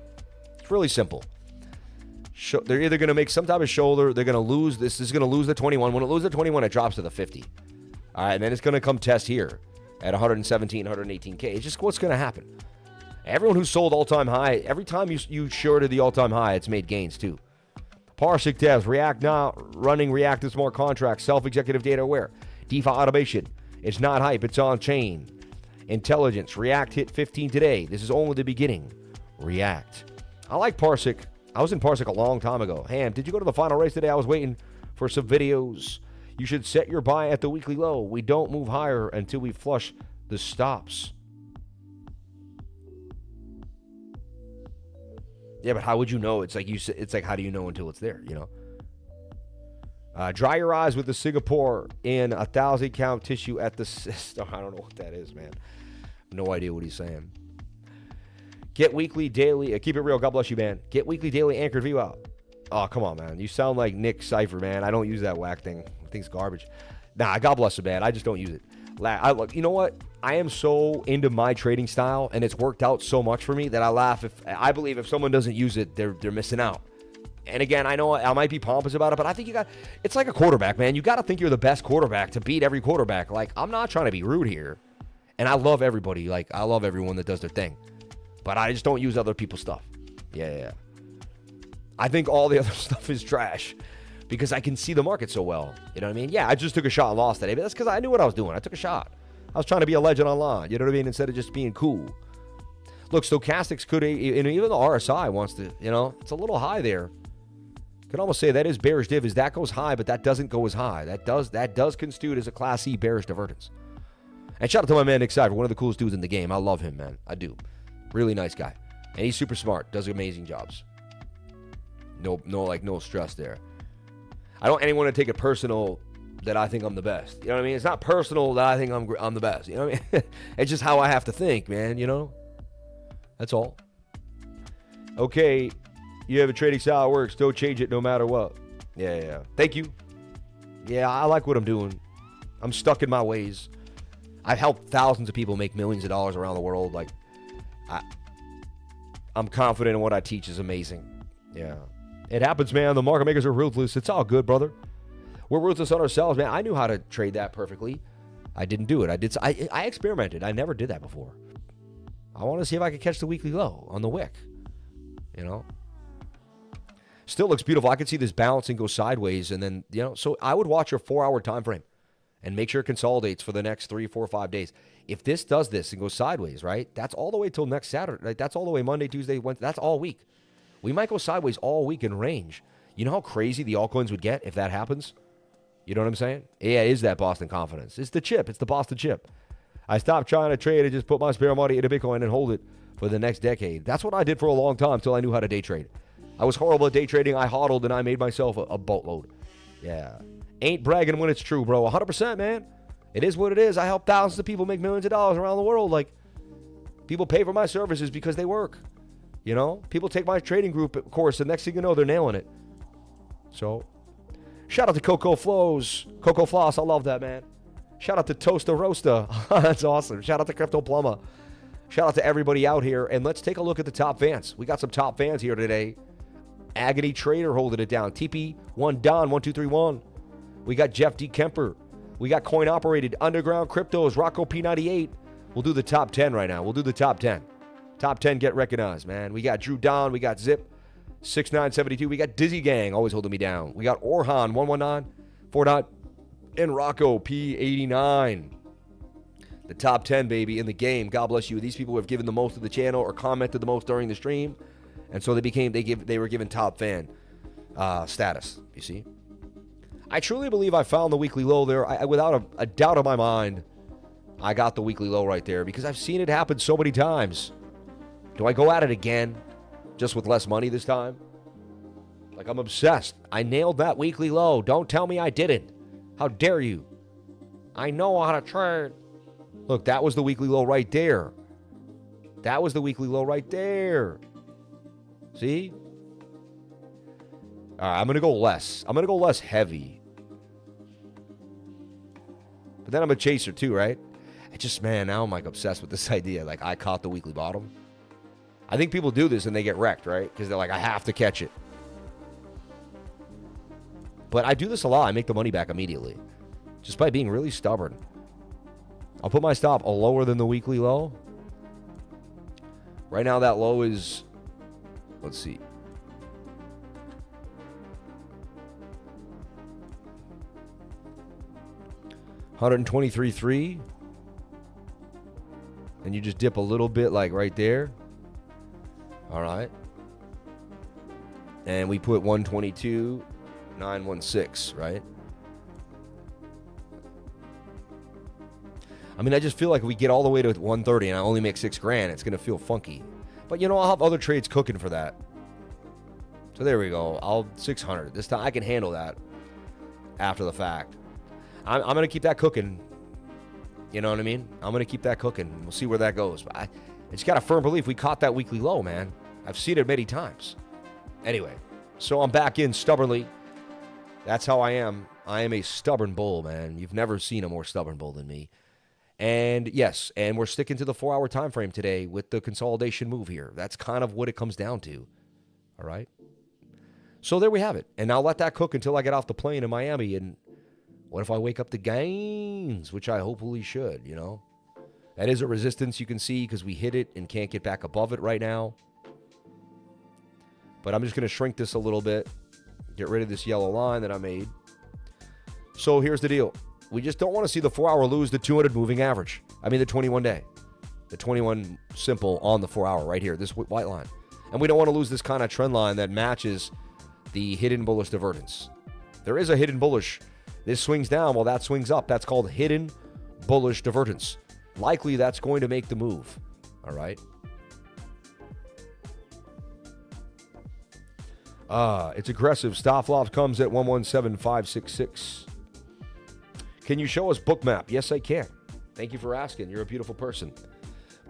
[SPEAKER 1] It's really simple. They're either going to make some type of shoulder. They're going to lose. This is going to lose the 21. When it loses the 21, it drops to the 50. All right, and then it's going to come test here at 117, 118K. It's just what's going to happen. Everyone who sold all-time high, every time you shorted the all-time high, it's made gains too. Parsec devs, React now, running Reactive smart contracts, self-executive data aware, DeFi automation. It's not hype, it's on chain. Intelligence, React hit 15 today. This is only the beginning. React. I like Parsec. I was in Parsec a long time ago. Ham, did you go to the final race today? I was waiting for some videos. You should set your buy at the weekly low. We don't move higher until we flush the stops. Yeah, but how would you know? It's like how do you know until it's there, you know? Dry your eyes with the Singapore in 1,000 count tissue at the system. I don't know what that is, man. No idea what he's saying. Get weekly, daily. Keep it real. God bless you, man. Get weekly, daily anchored view out. Oh, come on, man. You sound like Nick Cypher, man. I don't use that whack thing. The thing's garbage. Nah, God bless you, man. I just don't use it. You know what? I am so into my trading style, and it's worked out so much for me that I laugh. I believe if someone doesn't use it, they're missing out. And again, I know I might be pompous about it, but I think it's like a quarterback, man. You got to think you're the best quarterback to beat every quarterback. Like, I'm not trying to be rude here. And I love everybody. Like, I love everyone that does their thing. But I just don't use other people's stuff. Yeah. I think all the other stuff is trash because I can see the market so well. You know what I mean? Yeah, I just took a shot and lost today, but that's because I knew what I was doing. I took a shot. I was trying to be a legend online. You know what I mean? Instead of just being cool. Look, stochastics could, even the RSI wants to, it's a little high there. Could almost say that is bearish div. That goes high, but that doesn't go as high. That does construed as a Class C bearish divergence. And shout out to my man Nick Cypher, one of the coolest dudes in the game. I love him, man. I do. Really nice guy. And he's super smart. Does amazing jobs. No stress there. I don't want anyone to take it personal that I think I'm the best. You know what I mean? It's not personal that I think I'm the best. You know what I mean? It's just how I have to think, man, That's all. Okay, you have a trading style that works. Don't change it no matter what. Yeah. Thank you. Yeah, I like what I'm doing. I'm stuck in my ways. I've helped thousands of people make millions of dollars around the world. Like, I'm confident in what I teach is amazing. Yeah. It happens, man. The market makers are ruthless. It's all good, brother. We're ruthless on ourselves, man. I knew how to trade that perfectly. I didn't do it. I experimented. I never did that before. I want to see if I could catch the weekly low on the wick. You know? Still looks beautiful. I could see this bounce and go sideways. And then, you know, so I would watch your 4-hour time frame and make sure it consolidates for the next 3, 4, 5 days. If this does this and goes sideways, right, that's all the way till next Saturday. Right? That's all the way Monday, Tuesday, Wednesday. That's all week. We might go sideways all week in range. You know how crazy the altcoins would get if that happens? You know what I'm saying? Yeah, it is that Boston confidence. It's the chip. It's the Boston chip. I stopped trying to trade and just put my spare money into Bitcoin and hold it for the next decade. That's what I did for a long time until I knew how to day trade. I was horrible at day trading. I hodled and I made myself a boatload. Yeah. Ain't bragging when it's true, bro. 100%, man. It is what it is. I help thousands of people make millions of dollars around the world. Like, people pay for my services because they work. You know? People take my trading group course, and next thing you know, they're nailing it. So, shout out to Coco Flows. Coco Floss, I love that, man. Shout out to Toaster Roaster. That's awesome. Shout out to Crypto Plumber. Shout out to everybody out here. And let's take a look at the top fans. We got some top fans here today. Agony Trader holding it down. TP1 Don 1231. We got Jeff D. Kemper. We got Coin Operated. Underground Cryptos. Rocco P98. We'll do the top 10 right now. We'll do the top 10. Top 10 get recognized, man. We got Drew Don. We got Zip 6972. We got Dizzy Gang always holding me down. We got Orhan 119 4 and Rocco P89. The top 10, baby, in the game. God bless you. These people have given the most to the channel or commented the most during the stream. And so they were given top fan status, you see. I truly believe I found the weekly low there. Without a doubt in my mind, I got the weekly low right there because I've seen it happen so many times. Do I go at it again, just with less money this time? Like, I'm obsessed. I nailed that weekly low. Don't tell me I didn't. How dare you? I know how to trade. Look, that was the weekly low right there. That was the weekly low right there. See? All right, I'm going to go less. I'm going to go less heavy. But then I'm a chaser too, right? Now I'm like obsessed with this idea. Like, I caught the weekly bottom. I think people do this and they get wrecked, right? Because they're like, I have to catch it. But I do this a lot. I make the money back immediately. Just by being really stubborn. I'll put my stop a lower than the weekly low. Right now that low is, let's see. $123.3. And you just dip a little bit like right there. All right. And we put 122.916, right? I mean, I just feel like if we get all the way to 130 and I only make $6,000, it's going to feel funky. But, you know, I'll have other trades cooking for that. So there we go. I'll 600. This time I can handle that after the fact. I'm going to keep that cooking. You know what I mean? I'm going to keep that cooking. We'll see where that goes. But I just got a firm belief we caught that weekly low, man. I've seen it many times. Anyway, so I'm back in stubbornly. That's how I am. I am a stubborn bull, man. You've never seen a more stubborn bull than me. And yes, and we're sticking to the 4-hour time frame today with the consolidation move here. That's kind of what it comes down to. All right? So there we have it. And I'll let that cook until I get off the plane in Miami. And what if I wake up to gains, which I hopefully should, you know? That is a resistance you can see because we hit it and can't get back above it right now. But I'm just going to shrink this a little bit. Get rid of this yellow line that I made. So here's the deal. We just don't want to see the 4-hour lose the 200 moving average. I mean the 21-day. The 21 simple on the 4-hour right here, this white line. And we don't want to lose this kind of trend line that matches the hidden bullish divergence. There is a hidden bullish. This swings down while that swings up. That's called hidden bullish divergence. Likely that's going to make the move. All right. It's aggressive. Stop loss comes at 117,566. Can you show us BOOKMAP? Yes, I can. Thank you for asking. You're a beautiful person.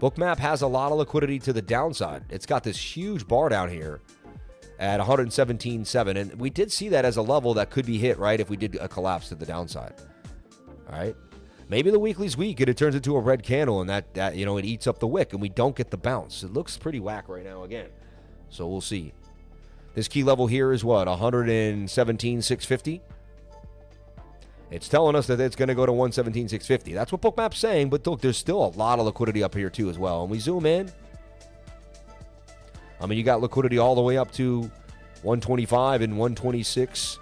[SPEAKER 1] BOOKMAP has a lot of liquidity to the downside. It's got this huge bar down here at 117.7, and we did see that as a level that could be hit, right, if we did a collapse to the downside. All right? Maybe the weekly's weak and it turns into a red candle and that you know, it eats up the wick and we don't get the bounce. It looks pretty whack right now again. So we'll see. This key level here is what, 117.650? It's telling us that it's going to go to 117.650. That's what BOOKMAP's saying, but look, there's still a lot of liquidity up here too as well. And we zoom in. I mean, you got liquidity all the way up to 125 and 126.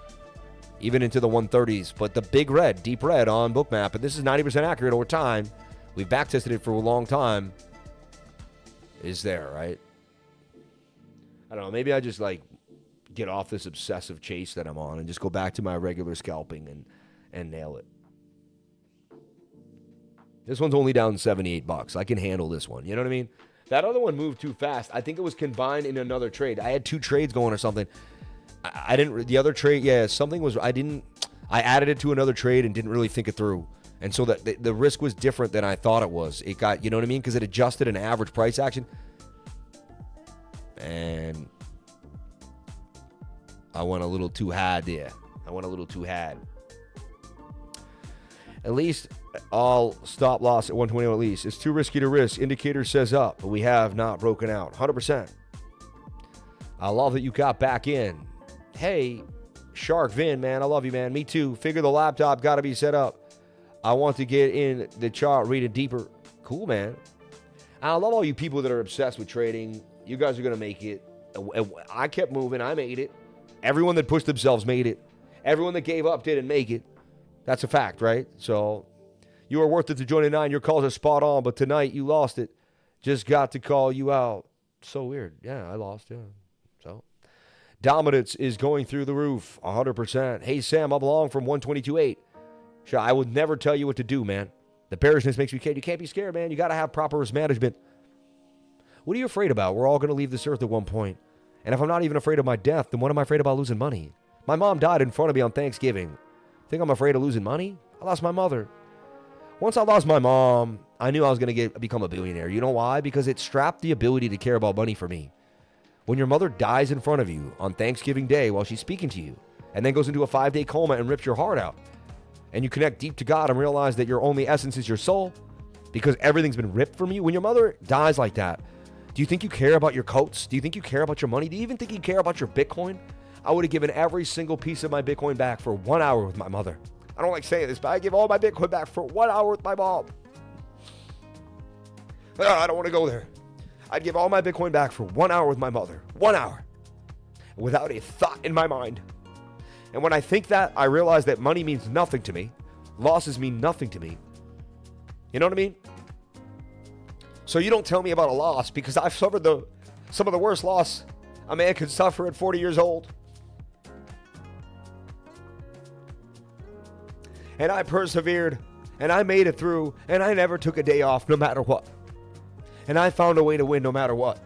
[SPEAKER 1] Even into the 130s. But the big red, deep red on BOOKMAP, and this is 90% accurate over time. We've backtested it for a long time. Is there, right? I don't know. Maybe I just like get off this obsessive chase that I'm on and just go back to my regular scalping and nail it. This one's only down $78. I can handle this one. You know what I mean? That other one moved too fast. I think it was combined in another trade. I had 2 trades going or something. I didn't, the other trade, yeah, something was, I added it to another trade and didn't really think it through. And so that the risk was different than I thought it was. It got, you know what I mean? Because it adjusted an average price action. And I went a little too hard there. At least I'll stop loss at 121 at least. It's too risky to risk. Indicator says up, but we have not broken out. 100%. I love that you got back in. Hey, Shark Vin, man, I love you, man. Me too. Figure the laptop got to be set up. I want to get in the chart, read it deeper. Cool, man. I love all you people that are obsessed with trading. You guys are going to make it. I kept moving. I made it. Everyone that pushed themselves made it. Everyone that gave up didn't make it. That's a fact, right? So you are worth it to join a 9. Your calls are spot on, but tonight you lost it. Just got to call you out. So weird. Yeah, I lost, yeah. So dominance is going through the roof, 100%. Hey, Sam, I'm along from 122.8. Sure, I would never tell you what to do, man. The bearishness makes me scared. You can't be scared, man. You got to have proper risk management. What are you afraid about? We're all going to leave this earth at one point. And if I'm not even afraid of my death, then what am I afraid about losing money? My mom died in front of me on Thanksgiving. Think I'm afraid of losing money? I lost my mother. Once I lost my mom, I knew I was going to become a billionaire. You know why? Because it strapped the ability to care about money for me. When your mother dies in front of you on Thanksgiving Day while she's speaking to you, and then goes into a 5-day coma and rips your heart out, and you connect deep to God and realize that your only essence is your soul because everything's been ripped from you. When your mother dies like that, do you think you care about your coats? Do you think you care about your money? Do you even think you care about your Bitcoin? I would have given every single piece of my Bitcoin back for 1 hour with my mother. I don't like saying this, but I give all my Bitcoin back for 1 hour with my mom. I don't want to go there. I'd give all my Bitcoin back for 1 hour with my mother. 1 hour. Without a thought in my mind. And when I think that, I realize that money means nothing to me. Losses mean nothing to me. You know what I mean? So you don't tell me about a loss because I've suffered some of the worst loss a man could suffer at 40 years old. And I persevered, and I made it through, and I never took a day off no matter what. And I found a way to win no matter what.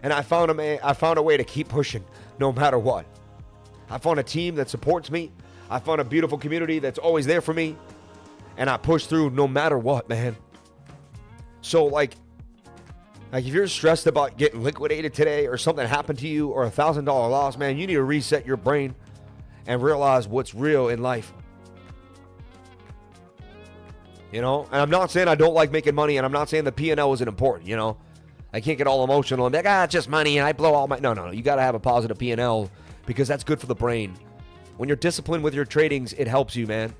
[SPEAKER 1] And I found a way to keep pushing no matter what. I found a team that supports me. I found a beautiful community that's always there for me. And I pushed through no matter what, man. So like if you're stressed about getting liquidated today or something happened to you or $1,000 loss, man, you need to reset your brain and realize what's real in life. You know, and I'm not saying I don't like making money, and I'm not saying the P&L isn't important, you know. I can't get all emotional and be like, it's just money, and I blow all my... No. You got to have a positive P&L because that's good for the brain. When you're disciplined with your tradings, it helps you, man.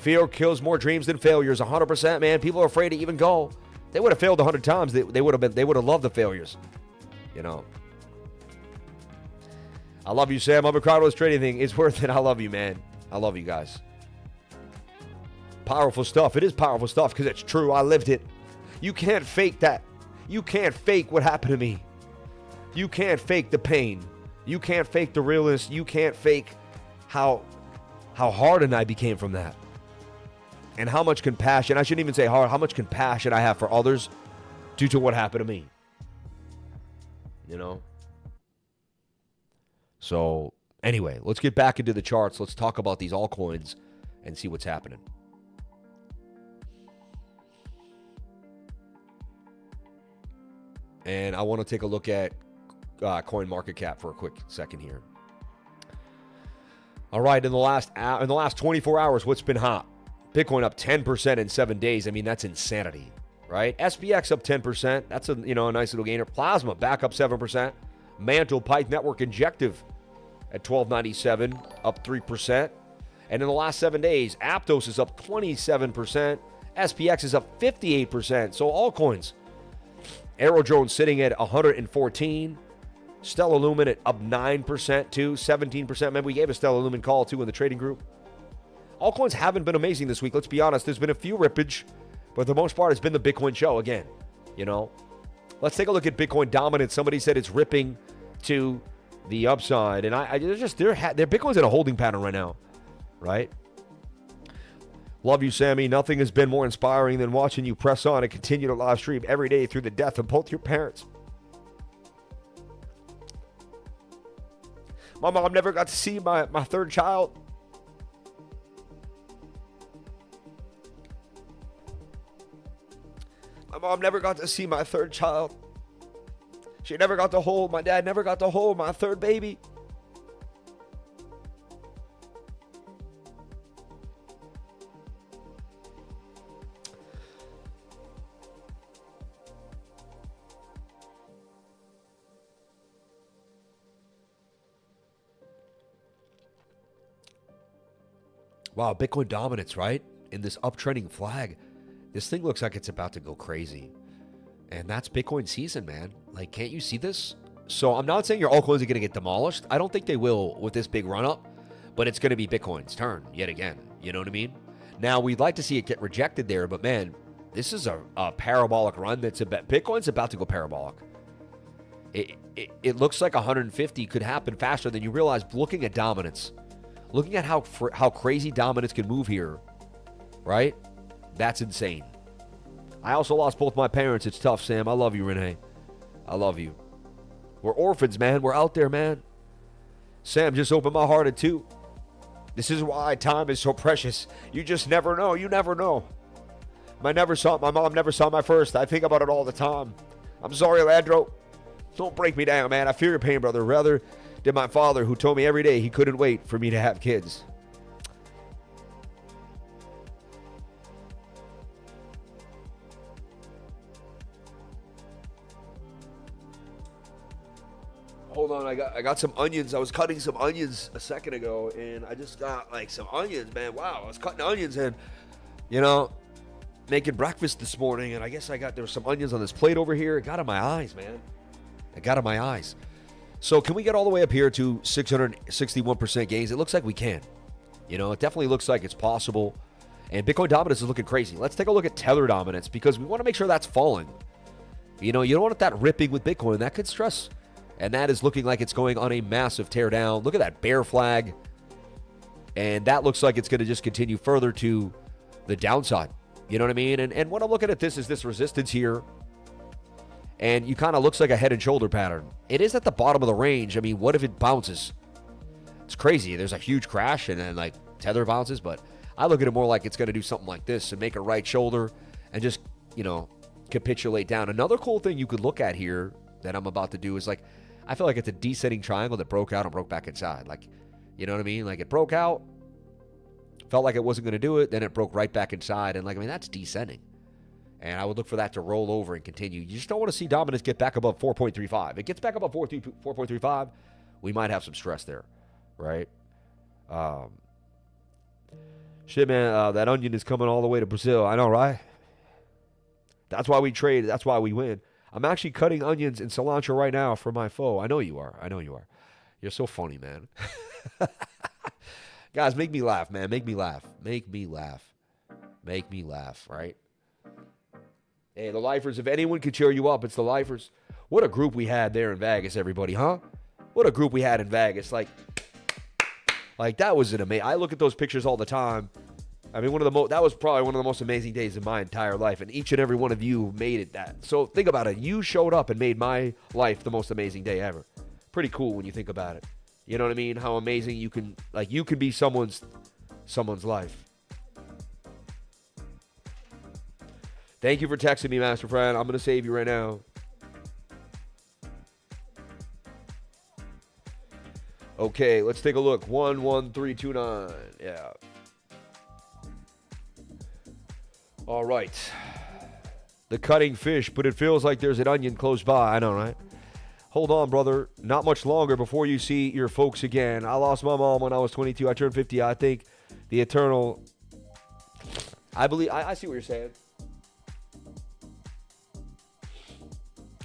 [SPEAKER 1] Fear kills more dreams than failures, 100%, man. People are afraid to even go. They would have failed 100 times. They would have loved the failures, you know. I love you, Sam. I'm a crowd with trading thing. It's worth it. I love you, man. I love you guys. Powerful stuff. It is powerful stuff because it's true. I lived it. You can't fake that. You can't fake what happened to me. You can't fake the pain. You can't fake the realness. You can't fake how hardened I became from that. And how much compassion, I shouldn't even say hard, how much compassion I have for others due to what happened to me. You know? So, anyway, let's get back into the charts. Let's talk about these altcoins and see what's happening. And I want to take a look at coin market cap for a quick second here. All right, in the last 24 hours, what's been hot? Bitcoin up 10% in 7 days. I mean, that's insanity, right? SPX up 10%. That's a nice little gainer. Plasma back up 7%. Mantle Pike Network Injective at 1297, up 3%. And in the last 7 days, Aptos is up 27%. SPX is up 58%. So all coins. Aerodrone sitting at 114. Stellar Lumen at up 9% too, 17%. Remember, we gave a Stellar Lumen call too in the trading group. Altcoins haven't been amazing this week. Let's be honest. There's been a few rippage, but for the most part, it's been the Bitcoin show again. Let's take a look at Bitcoin dominance. Somebody said it's ripping to the upside, and their Bitcoin's in a holding pattern right now, right? Love you, Sammy. Nothing has been more inspiring than watching you press on and continue to live stream every day through the death of both your parents. My mom never got to see my third child. My mom never got to see my third child. My dad never got to hold my third baby. Wow, Bitcoin dominance, right? In this uptrending flag. This thing looks like it's about to go crazy. And that's Bitcoin season, man. Like, can't you see this? So I'm not saying your altcoins are going to get demolished. I don't think they will with this big run-up. But it's going to be Bitcoin's turn yet again. You know what I mean? Now, we'd like to see it get rejected there. But, man, this is a parabolic run. Bitcoin's about to go parabolic. It looks like 150 could happen faster than you realize looking at dominance. Looking at how crazy dominance can move here, right? That's insane. I also lost both my parents. It's tough, Sam. I love you, Renee. I love you. We're orphans, man. We're out there, man. Sam just opened my heart at 2. This is why time is so precious. You just never know. You never know. My mom never saw my first. I think about it all the time. I'm sorry, Landro. Don't break me down, man. I feel your pain, brother. Rather than my father, who told me every day he couldn't wait for me to have kids. Hold on, I got some onions. I was cutting some onions a second ago, and I just got like some onions, man. Wow, I was cutting onions and, making breakfast this morning, and I guess there was some onions on this plate over here. It got in my eyes, man. It got in my eyes. So can we get all the way up here to 661% gains? It looks like we can. It definitely looks like it's possible. And Bitcoin dominance is looking crazy. Let's take a look at Tether dominance because we want to make sure that's falling. You don't want that ripping with Bitcoin. That could stress. And that is looking like it's going on a massive tear down. Look at that bear flag. And that looks like it's going to just continue further to the downside. You know what I mean? And when I'm looking at this is this resistance here. And you kind of looks like a head and shoulder pattern. It is at the bottom of the range. I mean, what if it bounces? It's crazy. There's a huge crash and then like Tether bounces, but I look at it more like it's going to do something like this and make a right shoulder and just, capitulate down. Another cool thing you could look at here that I'm about to do is like, I feel like it's a descending triangle that broke out and broke back inside. Like, you know what I mean? Like it broke out, felt like it wasn't going to do it, then it broke right back inside. And that's descending. And I would look for that to roll over and continue. You just don't want to see dominance get back above 4.35. It gets back above 4.35, we might have some stress there, right? Shit, man, that onion is coming all the way to Brazil. I know, right? That's why we trade. That's why we win. I'm actually cutting onions and cilantro right now for my foe. I know you are. You're so funny, man. Guys, make me laugh, man. Make me laugh, right? Hey, the lifers, if anyone could cheer you up, it's the lifers. What a group we had there in Vegas, everybody, huh? What a group we had in Vegas. Like that was an amazing. I look at those pictures all the time. I mean, that was probably one of the most amazing days of my entire life, and each and every one of you made it that. So think about it. You showed up and made my life the most amazing day ever. Pretty cool when you think about it. You know what I mean? How amazing you can be someone's life. Thank you for texting me, Master Friend. I'm going to save you right now. Okay, let's take a look. 11329. Yeah. All right. The cutting fish, but it feels like there's an onion close by. I know, right? Hold on, brother. Not much longer before you see your folks again. I lost my mom when I was 22. I turned 50. I think the eternal... I believe... I see what you're saying.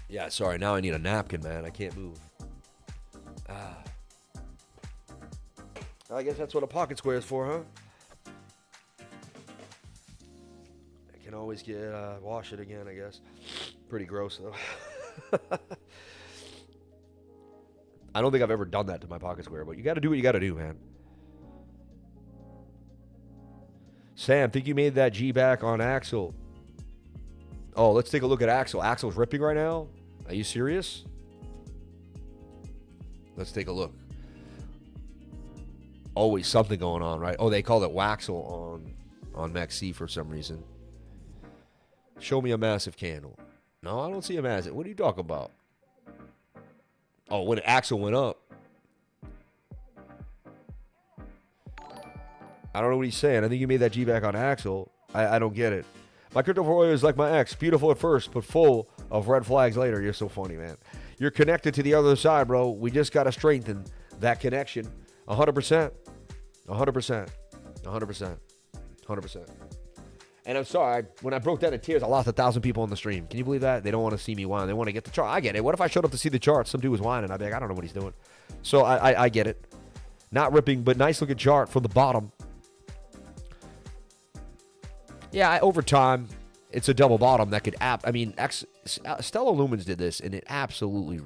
[SPEAKER 1] Yeah, sorry. Now I need a napkin, man. I can't move. I guess that's what a pocket square is for, huh? I can always get wash it again, I guess. Pretty gross, though. I don't think I've ever done that to my pocket square, but you got to do what you got to do, man. Sam, think you made that G back on ASTER? Oh, let's take a look at ASTER. ASTER's ripping right now? Are you serious? Let's take a look. Always something going on, right? Oh, they called it WAXL on MEXC for some reason. Show me a massive candle. No, I don't see a massive. What are you talking about? Oh, when ASTER went up. I don't know what he's saying. I think you made that G back on ASTER. I don't get it. My crypto portfolio is like my ex. Beautiful at first, but full of red flags later. You're so funny, man. You're connected to the other side, bro. We just got to strengthen that connection. 100%. 100%. 100%. 100%. And I'm sorry, when I broke down in tears, I lost 1,000 people on the stream. Can you believe that? They don't want to see me whine. They want to get the chart. I get it. What if I showed up to see the chart? Some dude was whining. I'd be like, I don't know what he's doing. So I get it. Not ripping, but nice looking chart from the bottom. Yeah, over time, it's a double bottom that could Stellar Lumens did this, and it absolutely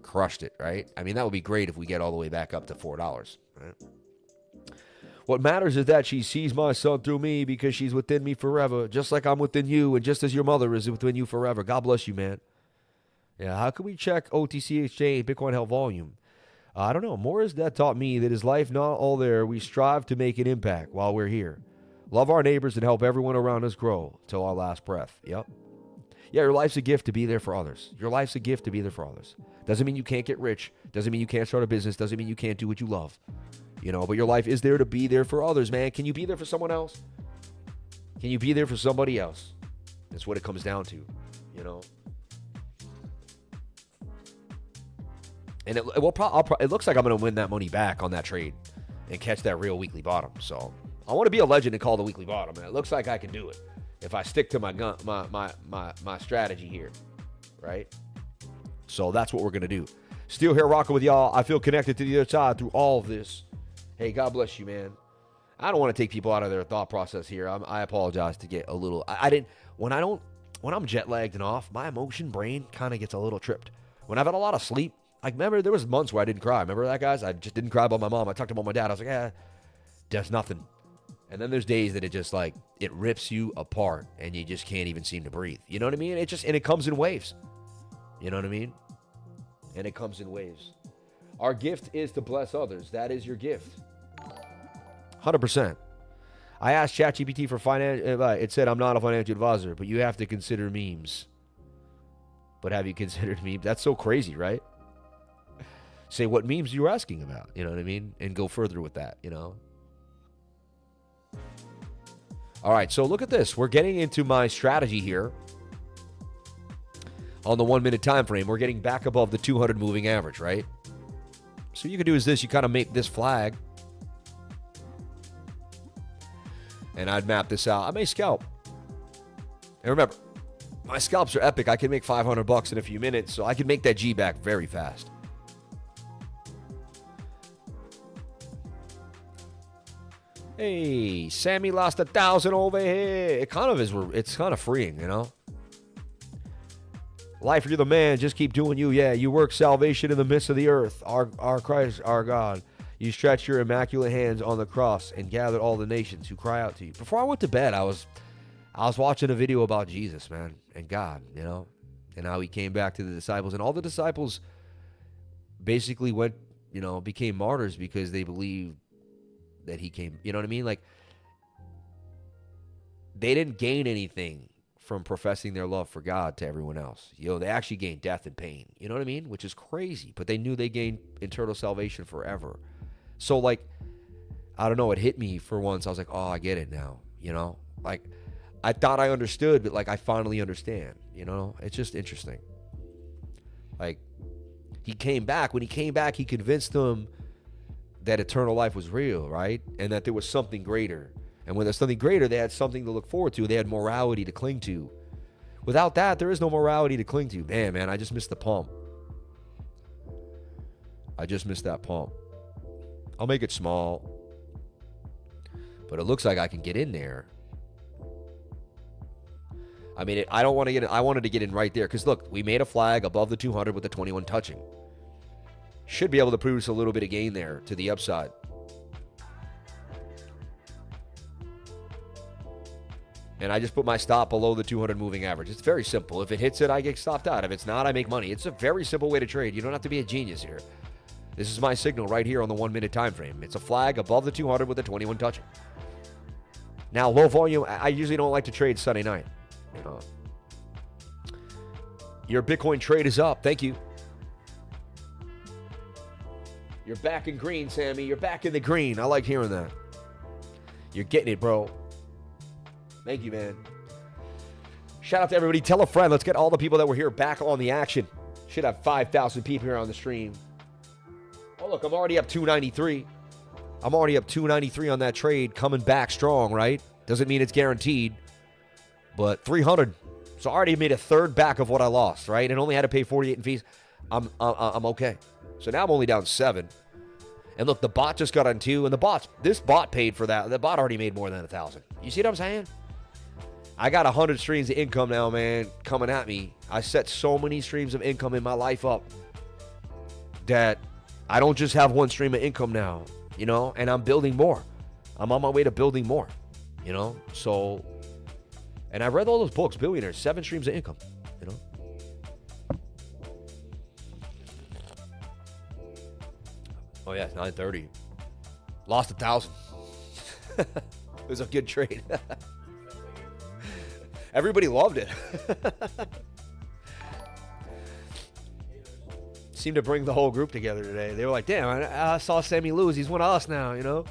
[SPEAKER 1] crushed it, right? I mean, that would be great if we get all the way back up to $4, right? What matters is that she sees my son through me because she's within me forever, just like I'm within you, and just as your mother is within you forever. God bless you, man. Yeah, how can we check OTC exchange, Bitcoin held volume? I don't know. Morris that taught me that is life not all there. We strive to make an impact while we're here. Love our neighbors and help everyone around us grow till our last breath. Yep. Yeah, your life's a gift to be there for others. Your life's a gift to be there for others. Doesn't mean you can't get rich. Doesn't mean you can't start a business. Doesn't mean you can't do what you love. You know, but your life is there to be there for others, man. Can you be there for someone else? Can you be there for somebody else? That's what it comes down to, you know. And it looks like I'm going to win that money back on that trade and catch that real weekly bottom. So I want to be a legend and call the weekly bottom, and it looks like I can do it if I stick to my strategy here, right? So that's what we're going to do. Still here rocking with y'all. I feel connected to the other side through all of this. Hey, God bless you, man. I don't want to take people out of their thought process here. I apologize to get a little... When I'm jet lagged and off, my emotion brain kind of gets a little tripped. When I've had a lot of sleep, like, remember, there was months where I didn't cry. Remember that, guys? I just didn't cry about my mom. I talked about my dad. I was like, that's nothing. And then there's days that it just, like, it rips you apart and you just can't even seem to breathe. You know what I mean? And it comes in waves. You know what I mean? And it comes in waves. Our gift is to bless others. That is your gift. 100%. I asked ChatGPT for finance. It said, I'm not a financial advisor, but you have to consider memes. But have you considered memes? That's so crazy, right? Say what memes you're asking about. You know what I mean? And go further with that, you know? All right, so look at this. We're getting into my strategy here. On the 1 minute time frame, we're getting back above the 200 moving average, right? So what you can do is this. You kind of make this flag. And I'd map this out. I may scalp. And remember, my scalps are epic. I can make $500 in a few minutes, so I can make that G back very fast. Hey, Sammy lost 1,000 over here. It's kind of freeing, you know? Life, you're the man. Just keep doing you. Yeah, you work salvation in the midst of the earth. Our Christ, our God. You stretch your immaculate hands on the cross and gather all the nations who cry out to you. Before I went to bed, I was watching a video about Jesus, man, and God, you know, and how he came back to the disciples. And all the disciples basically became martyrs because they believed that he came. You know what I mean? Like, they didn't gain anything from professing their love for God to everyone else. They actually gained death and pain. You know what I mean? Which is crazy. But they knew they gained eternal salvation forever. So, like, I don't know, it hit me for once. I was like, oh, I get it now. Like, I thought I understood, but, like, I finally understand. It's just interesting. Like, he came back. When he came back, he convinced them that eternal life was real, right? And that there was something greater. And when there's something greater, they had something to look forward to. They had morality to cling to. Without that, there is no morality to cling to. Man, I just missed the pump. I just missed that pump. I'll make it small. But it looks like I can get in there. I mean, I don't want to get in. I wanted to get in right there. Because, look, we made a flag above the 200 with the 21 touching. Should be able to produce a little bit of gain there to the upside. And I just put my stop below the 200 moving average. It's very simple. If it hits it, I get stopped out. If it's not, I make money. It's a very simple way to trade. You don't have to be a genius here. This is my signal right here on the 1 minute time frame. It's a flag above the 200 with a 21 touching. Now, low volume, I usually don't like to trade Sunday night. Your Bitcoin trade is up. Thank you. You're back in green, Sammy. You're back in the green. I like hearing that. You're getting it, bro. Thank you, man. Shout out to everybody. Tell a friend. Let's get all the people that were here back on the action. Should have 5,000 people here on the stream. Oh, look, I'm already up 293. I'm already up 293 on that trade. Coming back strong, right? Doesn't mean it's guaranteed. But 300. So I already made a third back of what I lost, right? And only had to pay 48 in fees. I'm okay. So now I'm only down 7. And look, the bot just got on 2. And this bot paid for that. The bot already made more than 1,000. You see what I'm saying? I got 100 streams of income now, man, coming at me. I set so many streams of income in my life up that I don't just have one stream of income now, and I'm building more. I'm on my way to building more, So, and I read all those books, Billionaires, 7 streams of income, Oh, yeah, it's 9:30. Lost 1,000. It was a good trade. Everybody loved it. Seemed to bring the whole group together today. They were like, damn, I saw Sammy lose. He's one of us now,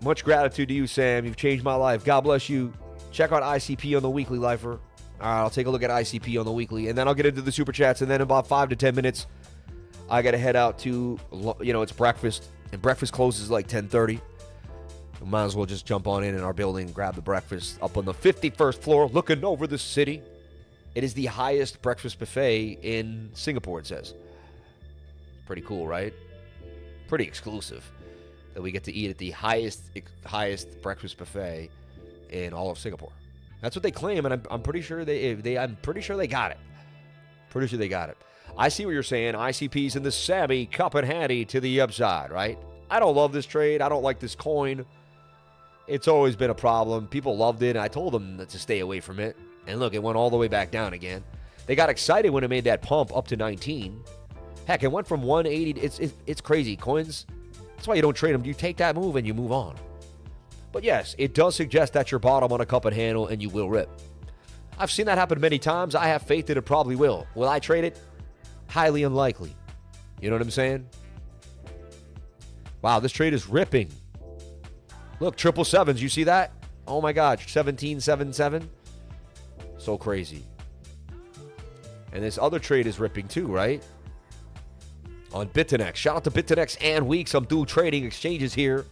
[SPEAKER 1] Much gratitude to you, Sam. You've changed my life. God bless you. Check out ICP on the weekly, lifer. All right, I'll take a look at ICP on the weekly, and then I'll get into the super chats, and then in about 5 to 10 minutes, I got to head out to, it's breakfast, and breakfast closes like 10:30. We might as well just jump on in our building, grab the breakfast up on the 51st floor, looking over the city. It is the highest breakfast buffet in Singapore, it says. Pretty cool, right? Pretty exclusive that we get to eat at the highest breakfast buffet in all of Singapore. That's what they claim, and I'm pretty sure I'm pretty sure they got it. Pretty sure they got it. I see what you're saying. ICP's in the Sammy cup and handy to the upside, right? I don't love this trade. I don't like this coin. It's always been a problem. People loved it, and I told them to stay away from it. And look, it went all the way back down again. They got excited when it made that pump up to 19. Heck, it went from 180. It's crazy. Coins, that's why you don't trade them. You take that move and you move on. But yes, it does suggest that's your bottom on a cup and handle, and you will rip. I've seen that happen many times. I have faith that it probably will. Will I trade it? Highly unlikely. You know what I'm saying? Wow, this trade is ripping. Look, 777s. You see that? Oh my God, 1777. So crazy. And this other trade is ripping too, right? On Bitanex. Shout out to Bitanex and Weeks. I'm dual trading exchanges here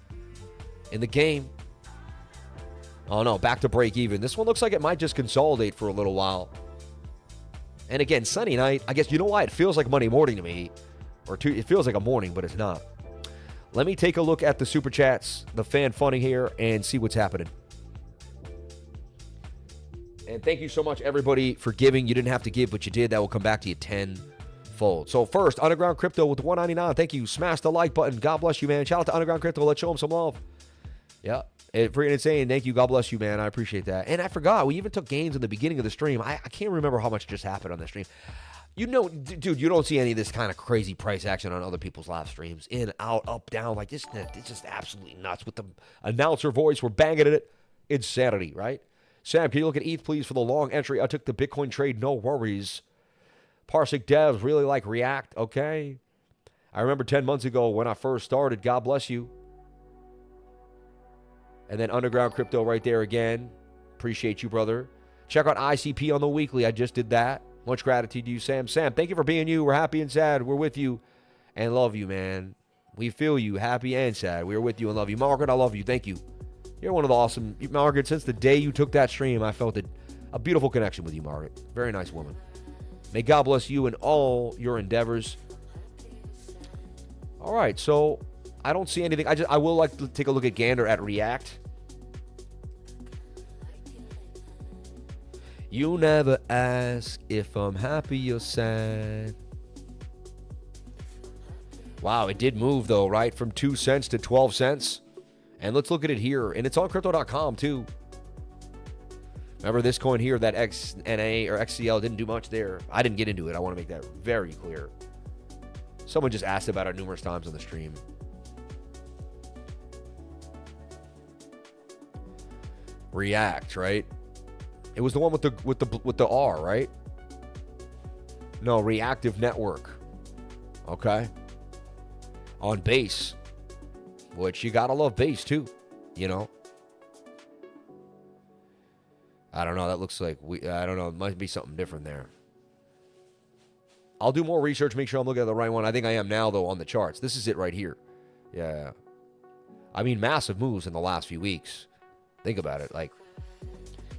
[SPEAKER 1] in the game. Oh no, back to break even. This one looks like it might just consolidate for a little while. And again, Sunday night, I guess you know why it feels like Monday morning to me. It feels like a morning, but it's not. Let me take a look at the super chats, the fan funding here, and see what's happening. And thank you so much, everybody, for giving. You didn't have to give, but you did. That will come back to you tenfold. So first, Underground Crypto with $1.99. Thank you. Smash the like button. God bless you, man. Shout out to Underground Crypto. Let's show them some love. Yeah. Freaking insane. Thank you. God bless you, man. I appreciate that. And I forgot, we even took gains in the beginning of the stream. I can't remember how much just happened on the stream. Dude, you don't see any of this kind of crazy price action on other people's live streams. In, out, up, down. Like, it's just absolutely nuts. With the announcer voice, we're banging at it. Insanity, right? Sam, can you look at ETH, please, for the long entry? I took the Bitcoin trade, no worries. Parsec devs really like React, okay. I remember 10 months ago when I first started, God bless you. And then Underground Crypto right there again. Appreciate you, brother. Check out ICP on the weekly. I just did that. Much gratitude to you, Sam. Sam, thank you for being you. We're happy and sad. We're with you and love you, man. We feel you, happy and sad. We're with you and love you. Margaret, I love you. Thank you. You're one of the awesome... Margaret, since the day you took that stream, I felt a beautiful connection with you, Margaret. Very nice woman. May God bless you in all your endeavors. All right, so I don't see anything. I will like to take a look at Gander at React. You never ask if I'm happy or sad. Wow, it did move though, right? From 2 cents to 12 cents. And let's look at it here. And it's on crypto.com too. Remember this coin here, that XNA or XCL didn't do much there. I didn't get into it. I want to make that very clear. Someone just asked about it numerous times on the stream. React, right? It was the one with the R, right? No, reactive network. Okay. On base, which you gotta love base too, you know. I don't know. That looks like I don't know. It might be something different there. I'll do more research, make sure I'm looking at the right one. I think I am now, though, on the charts. This is it right here. Yeah. I mean, massive moves in the last few weeks. Think about it. Like,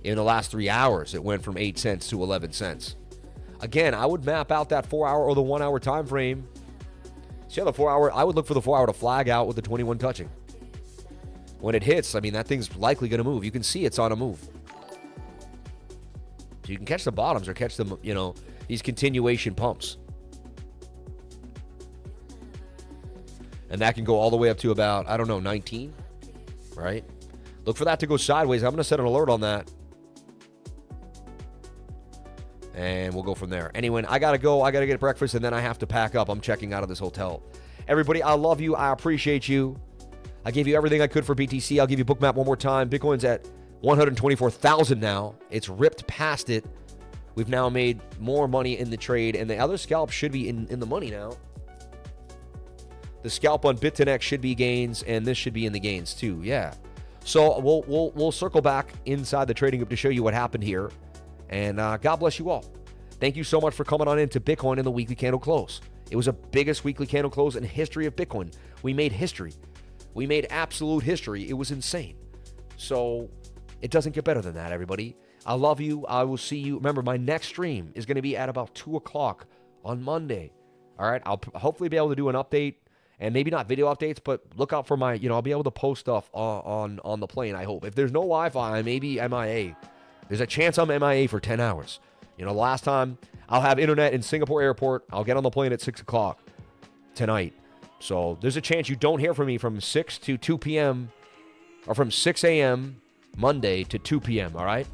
[SPEAKER 1] in the last 3 hours, it went from 8 cents to 11 cents. Again, I would map out that 4 hour or the 1 hour time frame. See how the 4 hour, I would look for the 4 hour to flag out with the 21 touching. When it hits, I mean, that thing's likely going to move. You can see it's on a move. So you can catch the bottoms or catch them, you know, these continuation pumps. And that can go all the way up to about, I don't know, 19, right? Look for that to go sideways. I'm going to set an alert on that. And we'll go from there. Anyway, I got to go. I got to get breakfast, and then I have to pack up. I'm checking out of this hotel. Everybody, I love you. I appreciate you. I gave you everything I could for BTC. I'll give you BOOKMAP one more time. Bitcoin's at 124,000 now. It's ripped past it. We've now made more money in the trade, and the other scalp should be in the money now. The scalp on BitTinex should be gains, and this should be in the gains too. Yeah. So we'll circle back inside the trading group to show you what happened here. And God bless you all. Thank you so much for coming on into Bitcoin in the weekly candle close. It was the biggest weekly candle close in the history of Bitcoin. We made history. We made absolute history. It was insane. So it doesn't get better than that, everybody. I love you. I will see you. Remember, my next stream is going to be at about 2 o'clock on Monday. All right. I'll hopefully be able to do an update, and maybe not video updates, but look out for my, I'll be able to post stuff on the plane, I hope. If there's no Wi-Fi, I may be MIA. There's a chance I'm MIA for 10 hours. The last time I'll have internet in Singapore airport. I'll get on the plane at 6 o'clock tonight. So there's a chance you don't hear from me from 6 to 2 p.m. or from 6 a.m. Monday to 2 p.m., all right?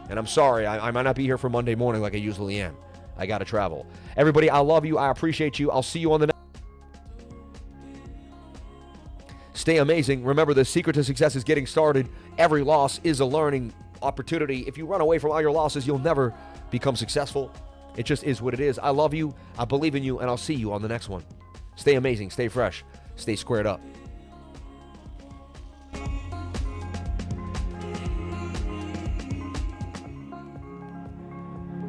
[SPEAKER 1] And I'm sorry, I might not be here for Monday morning like I usually am. I got to travel. Everybody, I love you. I appreciate you. I'll see you on the next. Stay amazing. Remember, the secret to success is getting started. Every loss is a learning opportunity. If you run away from all your losses, you'll never become successful. It just is what it is. I love you. I believe in you, and I'll see you on the next one. Stay amazing. Stay fresh. Stay squared up.